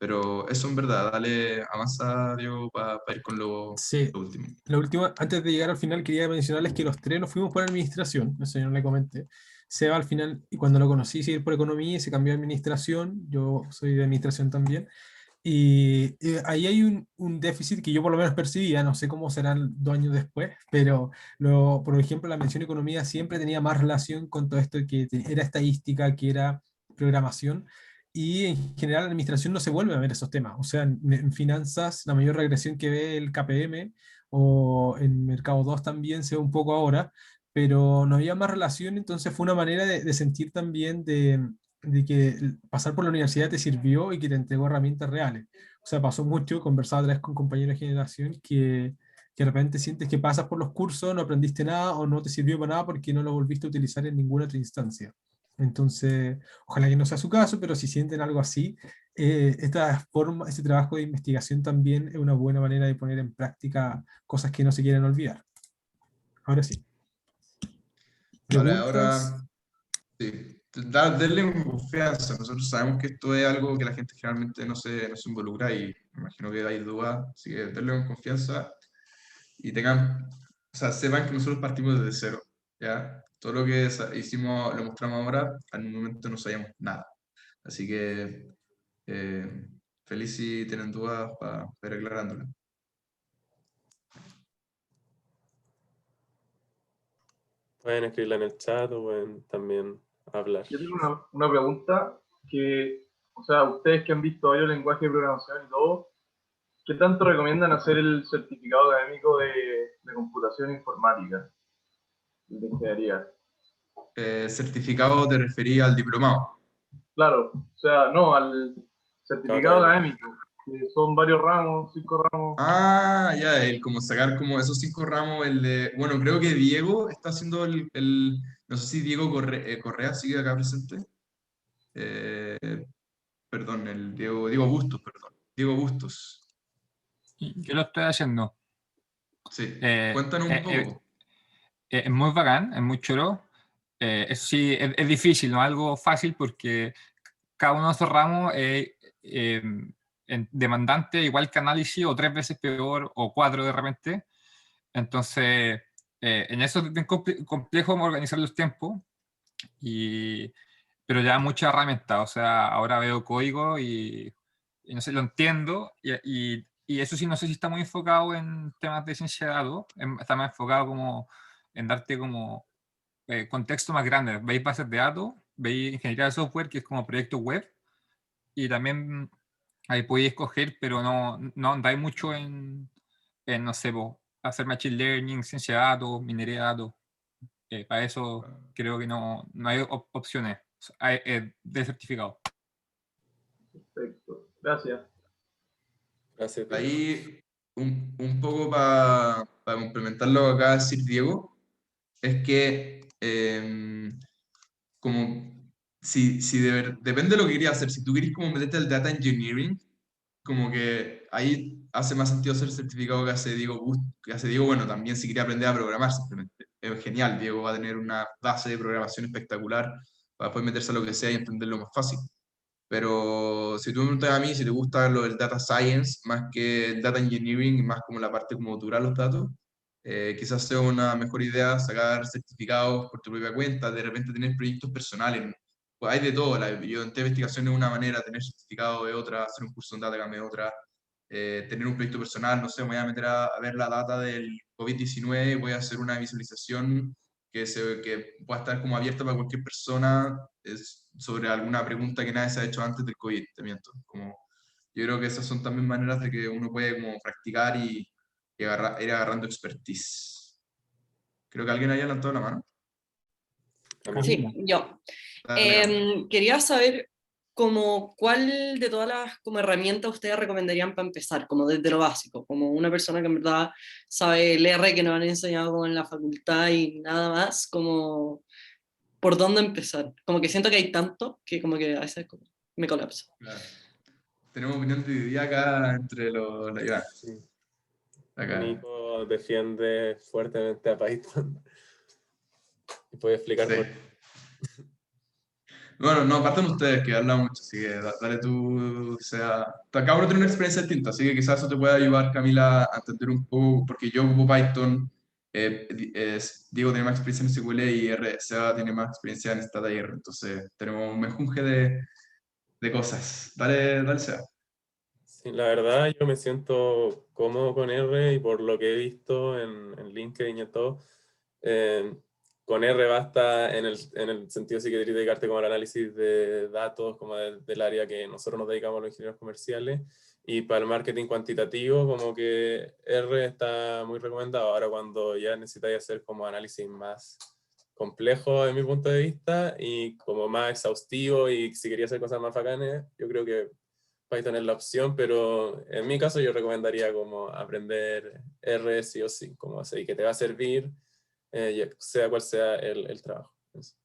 Pero eso en verdad, dale, avanza, Diego, para ir con Sí, lo último. la última, antes de llegar al final, quería mencionarles que los tres nos fuimos por administración, eso yo no le comenté. Seba al final, y cuando lo conocí, se iba por economía y se cambió a administración, yo soy de administración también. Y ahí hay un déficit que yo por lo menos percibía, no sé cómo serán 2 años después, pero por ejemplo la mención economía siempre tenía más relación con todo esto que era estadística, que era programación, y en general la administración no se vuelve a ver esos temas. O sea, en finanzas la mayor regresión que ve el KPM, o en Mercado 2 también se ve un poco ahora, pero no había más relación. Entonces fue una manera de sentir también de que pasar por la universidad te sirvió y que te entregó herramientas reales. O sea, pasó mucho, conversaba otra vez con compañeros de generación, que de repente sientes que pasas por los cursos, no aprendiste nada o no te sirvió para nada porque no lo volviste a utilizar en ninguna otra instancia. Entonces, ojalá que no sea su caso, pero si sienten algo así, esta forma, este trabajo de investigación también es una buena manera de poner en práctica cosas que no se quieren olvidar. Ahora sí. Vale, ¿Preguntas? ahora sí. Denle confianza. Nosotros sabemos que esto es algo que la gente generalmente no se involucra, y me imagino que hay dudas, así que denle con confianza y tengan, o sea, sepan que nosotros partimos desde cero, ¿ya? Todo lo que hicimos, lo mostramos ahora, al momento no sabíamos nada. Así que feliz si tienen dudas para ir aclarándolas. Pueden escribirla en el chat o pueden también hablar. Yo tengo una pregunta que, o sea, ustedes que han visto varios lenguajes de programación y todo, ¿qué tanto recomiendan hacer el certificado académico de computación informática, de ingeniería? Certificado te refería al diplomado. Claro, o sea, no, al certificado Académico. académico, que son varios ramos, 5 ramos. Ah, ya, como sacar como esos 5 ramos, bueno, creo que Diego está haciendo no sé si Diego Correa sigue acá presente. perdón, el Diego Bustos, perdón. Diego Bustos. Yo lo estoy haciendo. Sí, Eh, cuéntanos un poco. Es muy bacán, es muy choro. Eso sí, es difícil, no es algo fácil porque cada uno de esos ramos es demandante, igual que análisis, o 3 veces peor, o 4 de repente. Entonces, en eso es bien complejo organizar los tiempos, pero ya muchas herramientas. O sea, ahora veo código y no sé, lo entiendo, y eso sí, no sé si está muy enfocado en temas de ciencia de datos, está más enfocado como en darte como contexto más grande. Veis bases de datos, veis ingeniería de software, que es como proyecto web, y también ahí podéis escoger, pero no andáis mucho no sé, hacer machine learning, ciencia de datos, minería de datos. Para eso creo que no hay opciones de certificado. Perfecto. Gracias. Gracias, Diego. Ahí, un poco para complementar lo que acaba de decir Diego, es que como si depende de lo que querías hacer, si tú querías como meterte al data engineering, como que ahí hace más sentido ser certificado que hace Diego, bueno, también si quería aprender a programar simplemente. Es genial, Diego va a tener una base de programación espectacular para poder meterse a lo que sea y entenderlo más fácil. Pero si tú me preguntas a mí si te gusta lo del data science más que el data engineering y más como la parte como dura los datos, quizás sea una mejor idea sacar certificados por tu propia cuenta, de repente tener proyectos personales. Pues hay de todo, yo en investigación es una manera, tener certificado es otra, hacer un curso en data es otra, tener un proyecto personal, no sé, me voy a meter a ver la data del COVID-19, voy a hacer una visualización que pueda estar como abierta para cualquier persona sobre alguna pregunta que nadie se ha hecho antes del COVID, te miento. Como, yo creo que esas son también maneras de que uno puede como practicar y ir agarrando expertise. Creo que alguien haya levantado la mano. Camila. Sí, yo. Dale, Camila. Quería saber como cuál de todas las como herramientas ustedes recomendarían para empezar, como desde lo básico, como una persona que en verdad sabe el R que nos han enseñado como en la facultad y nada más, como por dónde empezar. Como que siento que hay tanto que como que a veces como me colapso. Claro. Tenemos opinión dividida acá entre los... Ya, Sí. acá. Nico defiende fuertemente a Python. ¿Y puede explicar Sí. por Bueno, no, parten ustedes que hablan mucho, así que dale tú, o sea, cada uno tiene una experiencia distinta, así que quizás eso te pueda ayudar, Camila, a entender un poco, porque yo ocupo Python, Diego tiene más experiencia en SQL y Seba tiene más experiencia en Stata y R, entonces tenemos un mejunje de cosas. Dale, Seba. Sí, la verdad, yo me siento cómodo con R y por lo que he visto en LinkedIn y todo, eh, con R basta en el sentido si quieres dedicarte como al análisis de datos, como del área que nosotros nos dedicamos los ingenieros comerciales, y para el marketing cuantitativo, como que R está muy recomendado. Ahora cuando ya necesitáis hacer como análisis más complejo de mi punto de vista y como más exhaustivo y si quería hacer cosas más bacanes, yo creo que Python es la opción, pero en mi caso yo recomendaría como aprender R sí o sí, como así, que te va a servir, sea cual sea el trabajo. Eso.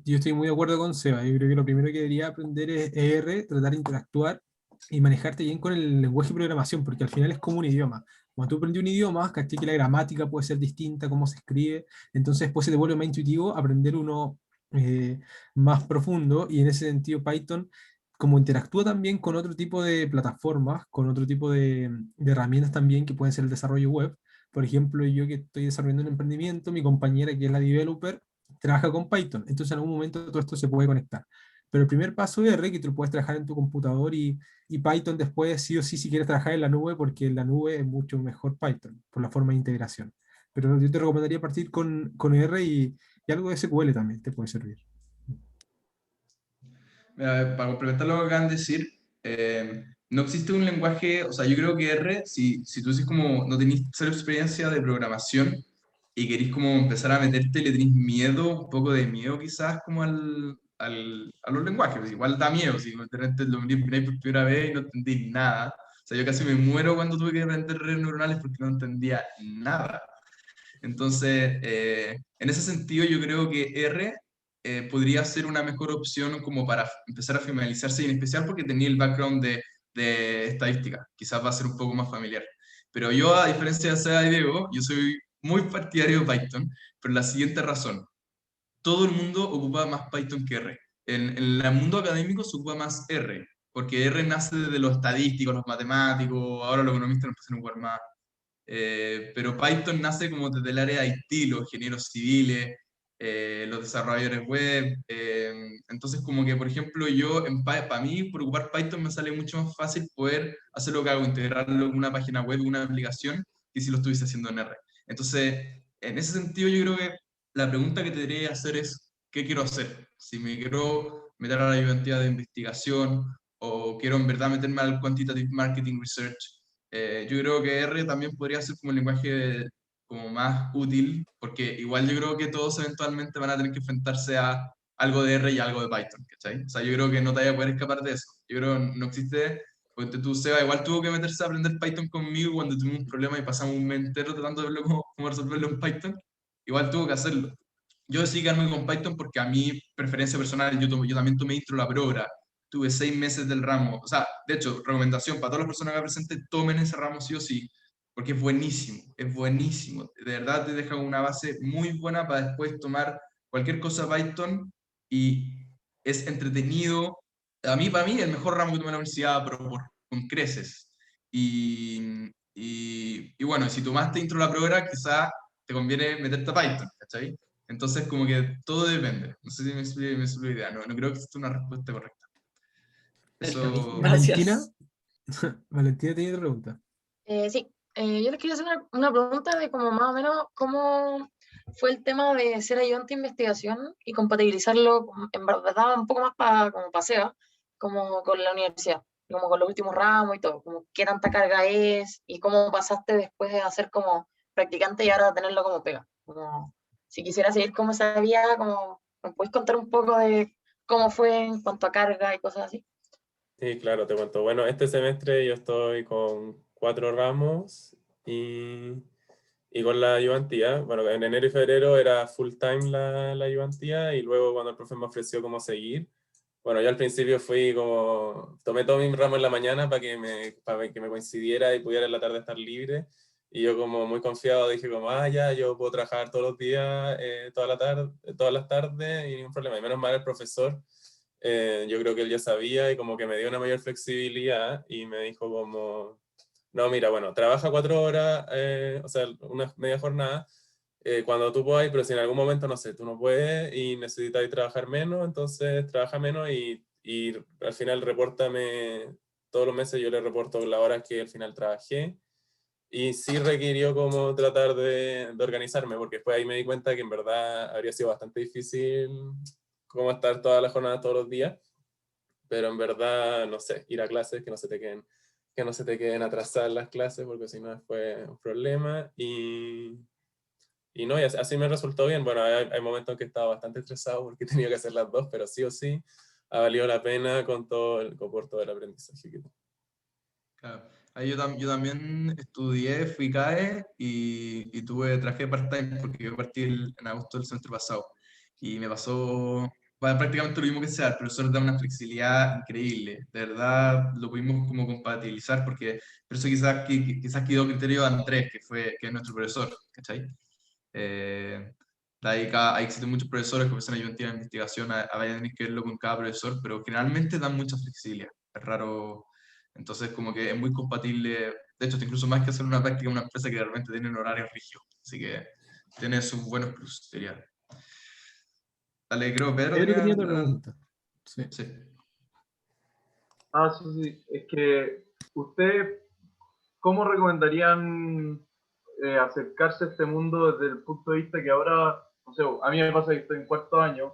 Yo estoy muy de acuerdo con Seba. Yo creo que lo primero que debería aprender es R, tratar de interactuar y manejarte bien con el lenguaje de programación, porque al final es como un idioma. Cuando tú aprendes un idioma, caché que la gramática puede ser distinta, cómo se escribe, entonces después se te vuelve más intuitivo aprender uno más profundo, y en ese sentido Python, como interactúa también con otro tipo de plataformas, con otro tipo de herramientas también, que pueden ser el desarrollo web. Por ejemplo, yo que estoy desarrollando un emprendimiento, mi compañera que es la developer, trabaja con Python, entonces en algún momento todo esto se puede conectar. Pero el primer paso es R, que tú lo puedes trabajar en tu computador, y Python después sí o sí si quieres trabajar en la nube, porque en la nube es mucho mejor Python, por la forma de integración. Pero yo te recomendaría partir con R, y algo de SQL también te puede servir. Mira, para complementar lo que acaban de decir, no existe un lenguaje, o sea, yo creo que R, si tú dices como no tenéis cero experiencia de programación y queréis como empezar a meterte, le tenéis miedo, un poco de miedo quizás como a los lenguajes, pues igual da miedo, si de repente lo miráis por primera vez y no entendís nada. O sea, yo casi me muero cuando tuve que aprender redes neuronales porque no entendía nada. Entonces, en ese sentido yo creo que R podría ser una mejor opción como para empezar a familiarizarse, y en especial porque tenía el background de estadística, quizás va a ser un poco más familiar. Pero yo, a diferencia de Seba y Diego, yo soy muy partidario de Python, por la siguiente razón. Todo el mundo ocupa más Python que R. En el mundo académico se ocupa más R, porque R nace de los estadísticos, los matemáticos, ahora los economistas lo empiezan a ocupar más. Pero Python nace como desde el área de IT, los ingenieros civiles, los desarrolladores web. Entonces, como que, por ejemplo, yo, para mí, por ocupar Python me sale mucho más fácil poder hacer lo que hago, integrarlo en una página web, en una aplicación, que si lo estuviese haciendo en R. Entonces, en ese sentido, yo creo que la pregunta que te debería hacer es, ¿qué quiero hacer? Si me quiero meter a la ayudantía de investigación o quiero en verdad meterme al quantitative marketing research, yo creo que R también podría ser como el lenguaje como más útil, porque igual yo creo que todos eventualmente van a tener que enfrentarse a algo de R y algo de Python, ¿cachai? O sea, yo creo que no te vayas a poder escapar de eso. Yo creo que no existe, porque tú, Seba, igual tuvo que meterse a aprender Python conmigo cuando tuvimos un problema y pasamos un mes entero tratando de verlo cómo resolverlo en Python. Igual tuvo que hacerlo. Yo decidí quedarme con Python porque a mi preferencia personal, yo también tomé intro la Programa, tuve 6 meses del ramo. O sea, de hecho, recomendación para todas las personas que presenten, tomen ese ramo sí o sí, porque es buenísimo, es buenísimo. De verdad te deja una base muy buena para después tomar cualquier cosa Python y es entretenido. Para mí, el mejor ramo que tomé en la universidad, pero con creces. Y bueno, si tomaste intro la Programa, quizá te conviene meterte a Python, ¿cachai? Entonces, como que todo depende. No sé si me explico la idea. No, no creo que exista una respuesta correcta. Eso. Valentina, Gracias. Valentina tiene otra pregunta. Sí, yo les quería hacer una pregunta de como más o menos cómo fue el tema de ser ayudante de investigación y compatibilizarlo en verdad un poco más como paseo, como con la universidad, como con los últimos ramos y todo, como qué tanta carga es y cómo pasaste después de hacer como practicante y ahora tenerlo como pega. Como, si quisiera seguir como esa vía, como, ¿me puedes contar un poco de cómo fue en cuanto a carga y cosas así? Sí, claro, te cuento. Bueno, este semestre yo estoy con 4 ramos y con la ayudantía. Bueno, en enero y febrero era full time la ayudantía y luego cuando el profe me ofreció cómo seguir, bueno, yo al principio fui como, tomé todo mi ramo en la mañana para que me coincidiera y pudiera en la tarde estar libre. Y yo como muy confiado dije como, ya, yo puedo trabajar todos los días, todas las tardes y ningún problema. Y menos mal el profesor, yo creo que él ya sabía y como que me dio una mayor flexibilidad y me dijo como, no, mira, bueno, trabaja 4 horas, o sea, una media jornada, cuando tú puedas, pero si en algún momento, no sé, tú no puedes y necesitas trabajar menos, entonces trabaja menos y al final repórtame, todos los meses yo le reporto las horas que al final trabajé. Y sí requirió como tratar de organizarme, porque después ahí me di cuenta que en verdad habría sido bastante difícil como estar toda la jornada todos los días, pero en verdad, no sé, ir a clases, que no se te queden atrasadas las clases, porque si no fue un problema. Y no, y así me resultó bien. Bueno, hay momentos en que estaba bastante estresado porque tenía que hacer las dos, pero sí o sí ha valido la pena por todo el aprendizaje que tuve. Claro. Ahí yo también estudié, fui CAE y trabajé part-time porque yo partí en agosto del semestre pasado. Y me pasó, bueno, prácticamente lo mismo que sea, el profesor da una flexibilidad increíble. De verdad lo pudimos como compatibilizar porque, por eso quizás quedó criterio de Andrés, que es nuestro profesor, ¿cachai? Eh, ahí existen muchos profesores que empiezan a ayudar en investigación, a tener que verlo con cada profesor, pero generalmente dan mucha flexibilidad. Es raro. Entonces, como que es muy compatible. De hecho, incluso más que hacer una práctica en una empresa que realmente tiene un horario rígido. Así que tiene sus buenos plus, diría. Dale, creo Pedro Pedro tenía tenía otra pregunta. Sí. Sí. Ah, sí, sí. Es que ustedes, ¿cómo recomendarían acercarse a este mundo desde el punto de vista que ahora, no sé, a mí me pasa que estoy en cuarto año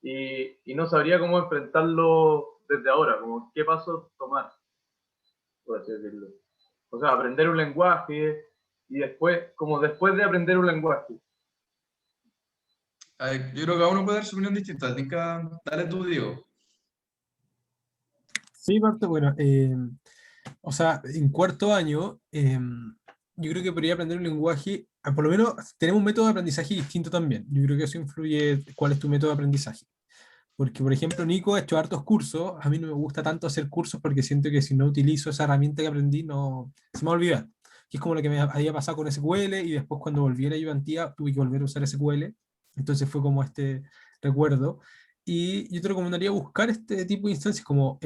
y no sabría cómo enfrentarlo desde ahora, como qué pasos tomar, por así decirlo. O sea, aprender un lenguaje y después, como después de aprender un lenguaje. A ver, yo creo que cada uno puede dar su opinión distinta. Dale tú, Diego. Sí, parte, bueno, o sea, en cuarto año, yo creo que podría aprender un lenguaje, por lo menos tenemos un método de aprendizaje distinto también. Yo creo que eso influye cuál es tu método de aprendizaje. Porque, por ejemplo, Nico ha hecho hartos cursos. A mí no me gusta tanto hacer cursos porque siento que si no utilizo esa herramienta que aprendí, no se me va a olvidar. Que es como lo que me había pasado con SQL y después cuando volví a la ayudantía tuve que volver a usar SQL. Entonces fue como este recuerdo. Y yo te recomendaría buscar este tipo de instancias como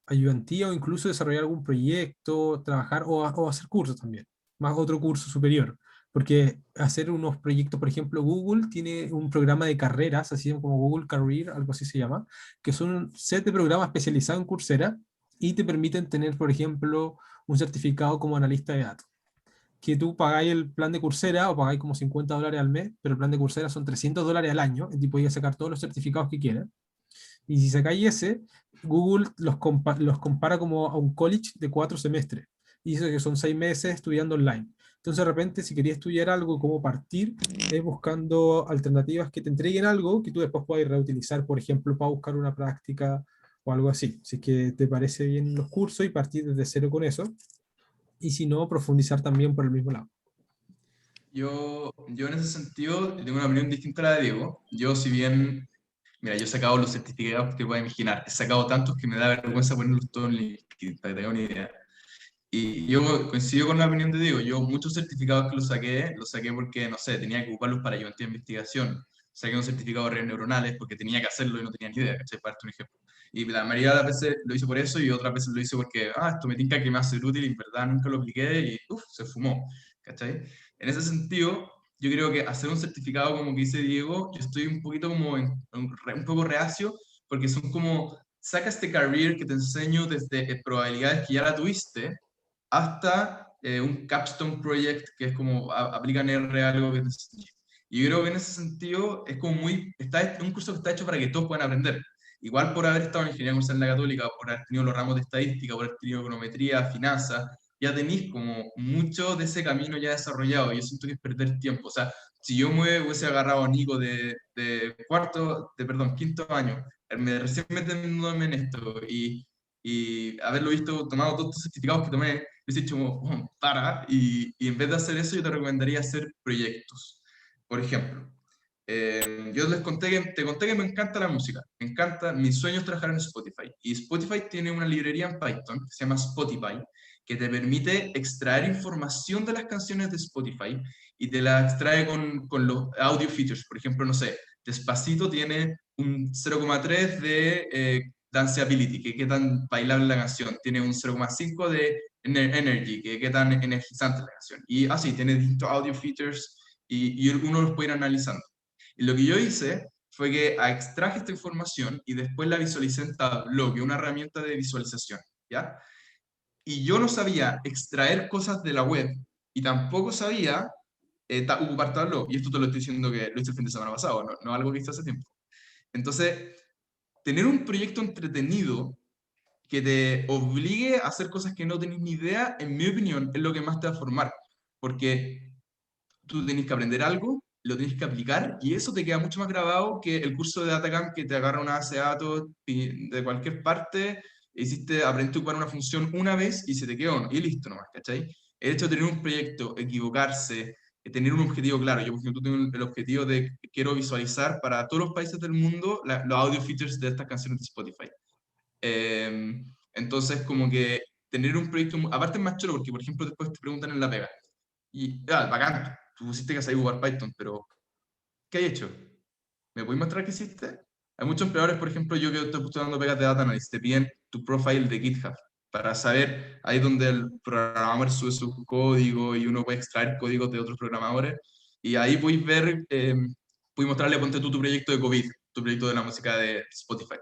ayudantía o incluso desarrollar algún proyecto, trabajar o hacer cursos también. Más otro curso superior. Porque hacer unos proyectos, por ejemplo, Google tiene un programa de carreras, así como Google Career, algo así se llama, que son un set de programas especializados en Coursera y te permiten tener, por ejemplo, un certificado como analista de datos. Que tú pagáis el plan de Coursera o pagáis como $50 al mes, pero el plan de Coursera son $300 al año, y podías sacar todos los certificados que quieras. Y si sacáis ese, Google los compara como a un college de 4 semestres. Y dice que son 6 meses estudiando online. Entonces, de repente, si querías estudiar algo, como partir, buscando alternativas que te entreguen algo que tú después puedas reutilizar, por ejemplo, para buscar una práctica o algo así. Si es que te parece bien los cursos y partir desde cero con eso. Y si no, profundizar también por el mismo lado. Yo en ese sentido tengo una opinión distinta a la de Diego. Yo, si bien, mira, yo he sacado los certificados que puedes imaginar, he sacado tantos que me da vergüenza ponerlos todos en LinkedIn, para que tengan una idea. Y yo coincido con la opinión de Diego. Yo muchos certificados que los saqué porque, no sé, tenía que ocuparlos para ayudantía de investigación. Saqué un certificado de redes neuronales porque tenía que hacerlo y no tenía ni idea, ¿cachai? Para darte un ejemplo. Y la mayoría de las veces lo hice por eso y otras veces lo hice porque, esto me tinca que me va a ser útil y en verdad nunca lo apliqué y, se fumó, ¿cachai? En ese sentido, yo creo que hacer un certificado como que dice Diego, yo estoy un poquito como un poco reacio porque son como, saca este career que te enseño desde probabilidades que ya la tuviste hasta un capstone project que es como aplican R algo que te enseñé. Y yo creo que en ese sentido es como un curso que está hecho para que todos puedan aprender. Igual por haber estado en ingeniería comercial en la Católica, por haber tenido los ramos de estadística, por haber tenido econometría, finanzas, ya tenéis como mucho de ese camino ya desarrollado. Y yo siento que es perder tiempo. O sea, si yo me hubiese agarrado a Nico perdón, quinto año, recién metiéndome en esto y haberlo visto, tomado todos estos certificados que tomé, hubiese dicho como, y en vez de hacer eso, yo te recomendaría hacer proyectos. Por ejemplo, yo te conté que me encanta la música, me encanta, mi sueño es trabajar en Spotify, y Spotify tiene una librería en Python que se llama Spotify, que te permite extraer información de las canciones de Spotify, y te la extrae con los audio features. Por ejemplo, no sé, Despacito tiene un 0,3 de danceability, que qué tan bailable la canción, tiene un 0,5 de energy, que qué tan energizante la canción, y así, tiene distintos audio features, y uno los puede ir analizando. Y lo que yo hice fue que extraje esta información y después la visualicé en Tableau, que es una herramienta de visualización, ¿ya? Y yo no sabía extraer cosas de la web y tampoco sabía ocupar Tableau. Y esto te lo estoy diciendo que lo hice el fin de semana pasado, no algo que hice hace tiempo. Entonces, tener un proyecto entretenido que te obligue a hacer cosas que no tenés ni idea, en mi opinión, es lo que más te va a formar. Porque tú tenés que aprender algo, lo tenés que aplicar, y eso te queda mucho más grabado que el curso de DataCamp que te agarra una base de datos de cualquier parte, aprendiste a ocupar una función una vez y se te quedó, y listo nomás, ¿cachai? El hecho de tener un proyecto, equivocarse, tener un objetivo claro. Yo, por ejemplo, tengo el objetivo de quiero visualizar para todos los países del mundo los audio features de estas canciones de Spotify. Entonces, como que tener un proyecto, aparte es más chulo, porque, por ejemplo, después te preguntan en la pega, y, bacán, tú pusiste que sabías jugar Python, pero ¿qué hay hecho? ¿Me puedes mostrar qué hiciste? Hay muchos empleadores, por ejemplo, yo que estoy postulando pegas de Data Analyst, te piden tu profile de GitHub para saber ahí donde el programador sube su código y uno puede extraer códigos de otros programadores. Y ahí puedes ver, puedes mostrarle, ponte tú tu proyecto de COVID, tu proyecto de la música de Spotify.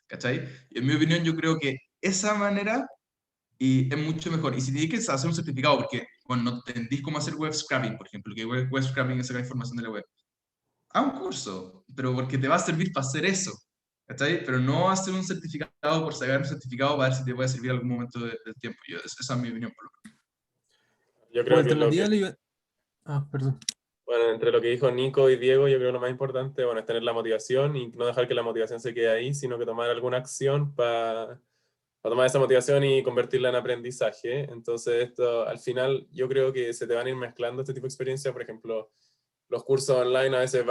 ¿Cachai? Y en mi opinión, yo creo que esa manera y es mucho mejor. Y si tienes que hacer un certificado, porque bueno, no entendís cómo hacer web scraping, por ejemplo, que web scraping es sacar información de la web, haz un curso, pero porque te va a servir para hacer eso, ¿cachai? Pero no hacer un certificado por sacar un certificado para ver si te puede servir en algún momento del tiempo. Esa es mi opinión, por lo menos. Yo Como creo que alternativa, perdón. bueno, entre lo que dijo Nico y Diego, yo creo que lo más importante, bueno, es tener la motivación y no dejar que la motivación se quede ahí, sino que tomar alguna acción para tomar esa motivación y convertirla en aprendizaje. Entonces, esto, al final, yo creo que se te van a ir mezclando este tipo de experiencias. Por ejemplo, los cursos online a veces,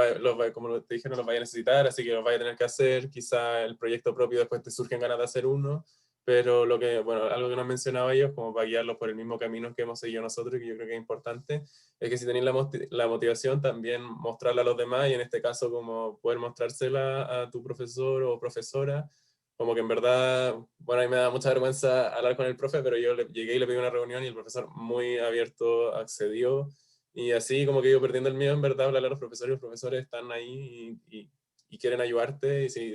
como te dije, no los vaya a necesitar, así que los vaya a tener que hacer. Quizá el proyecto propio después te surgen ganas de hacer uno, pero algo que nos mencionaba ellos, como para guiarlos por el mismo camino que hemos seguido nosotros, y que yo creo que es importante, es que si tenéis la motivación, también mostrarla a los demás, y en este caso, como poder mostrársela a tu profesor o profesora, como que en verdad, bueno, a mí me da mucha vergüenza hablar con el profe, pero yo llegué y le pedí una reunión y el profesor muy abierto accedió, y así como que yo perdiendo el miedo, en verdad, hablar a los profesores están ahí y quieren ayudarte y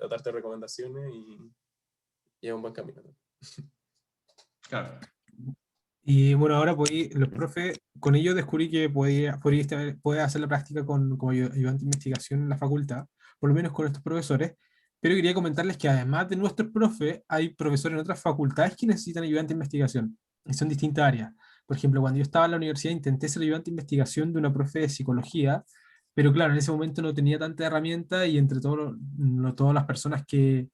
darte recomendaciones, y es un buen camino. Claro. Y bueno, ahora los profes, con ello descubrí que podía hacer la práctica como ayudante de investigación en la facultad, por lo menos con estos profesores, pero quería comentarles que además de nuestros profes, hay profesores en otras facultades que necesitan ayudante de investigación, y son distintas áreas. Por ejemplo, cuando yo estaba en la universidad intenté ser ayudante de investigación de una profe de psicología, pero claro, en ese momento no tenía tanta herramienta y entre todas las personas que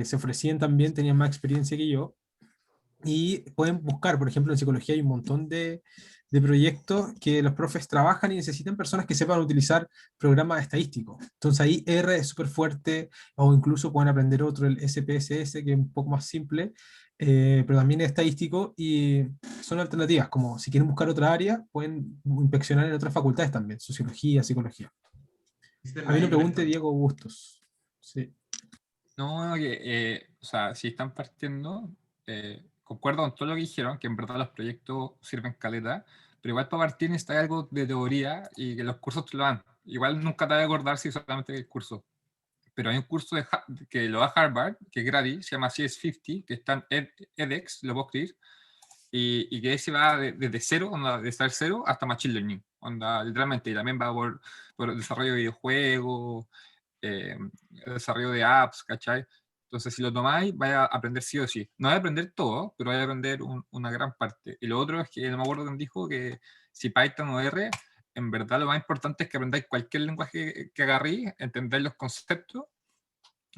se ofrecían también tenían más experiencia que yo. Y pueden buscar, por ejemplo, en psicología hay un montón de proyectos que los profes trabajan y necesitan personas que sepan utilizar programas estadísticos. Entonces ahí R es súper fuerte, o incluso pueden aprender otro, el SPSS, que es un poco más simple, pero también es estadístico, y son alternativas, como si quieren buscar otra área, pueden inspeccionar en otras facultades también, sociología, psicología. A mí no pregunte Diego Bustos. Sí. No, o sea, si están partiendo, concuerdo con todo lo que dijeron, que en verdad los proyectos sirven caleta, pero igual para partir necesitas algo de teoría y que los cursos te lo dan. Igual nunca te vas a acordar si solamente el curso. Pero hay un curso que lo da Harvard, que es gratis, se llama CS50, que está en edX, lo puedo escribir, y que ese va desde cero, de estar cero hasta Machine Learning, literalmente, y también va por el desarrollo de videojuegos, el desarrollo de apps, ¿cachai? Entonces, si lo tomáis, vais a aprender sí o sí. No vais a aprender todo, pero vais a aprender una gran parte. Y lo otro es que no me acuerdo quién dijo que si Python o R, en verdad lo más importante es que aprendáis cualquier lenguaje que agarréis, entendáis los conceptos.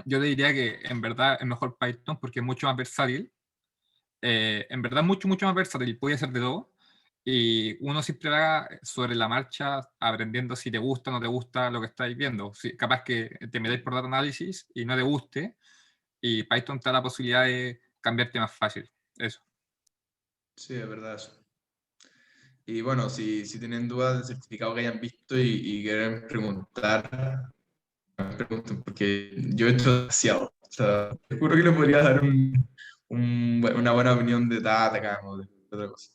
Yo te diría que en verdad es mejor Python porque es mucho más versátil. En verdad mucho más versátil, puede ser de todo. Y uno siempre va sobre la marcha aprendiendo si te gusta o no te gusta lo que estáis viendo. Si, capaz que te metáis por data análisis y no te guste, y Python te da la posibilidad de cambiarte más fácil. Eso. Sí, es verdad eso. Y bueno, si tienen dudas del certificado que hayan visto y quieren preguntar, pregunten, porque yo he hecho demasiado. O sea, te juro que les podría dar una buena opinión de data o de otra cosa.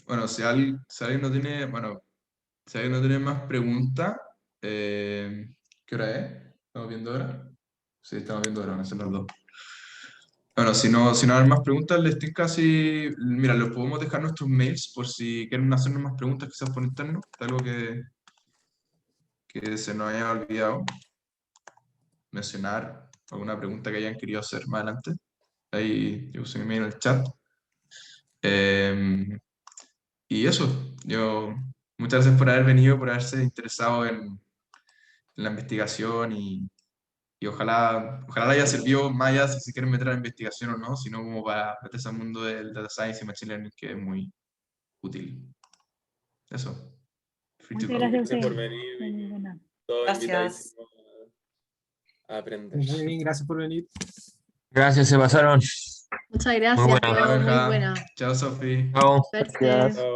Bueno, si alguien no tiene, bueno, si alguien no tiene más preguntas, ¿qué hora es? ¿Estamos viendo ahora? Sí, estamos viendo ahora, van a ser las 2. Bueno, si no hay más preguntas, les estoy casi... Mira, les podemos dejar nuestros mails por si quieren hacernos más preguntas, quizás por interno, algo que se nos haya olvidado mencionar, alguna pregunta que hayan querido hacer más adelante. Ahí yo puse mi mail en el chat. Y eso, muchas gracias por haber venido, por haberse interesado en la investigación y ojalá le haya servido más allá si se quieren meter a la investigación o no, sino como para meterse al mundo del data science y machine learning, que es muy útil. Eso. Muchas gracias a Gracias por ustedes. venir. Muy buena. Todos Gracias. invitadísimos a aprender. Muy bien, gracias por venir. Gracias, se pasaron. Muchas gracias, Muy buena. estuvo muy Chao, buena. Chao, Sofi. Chao. Suerte. Chao.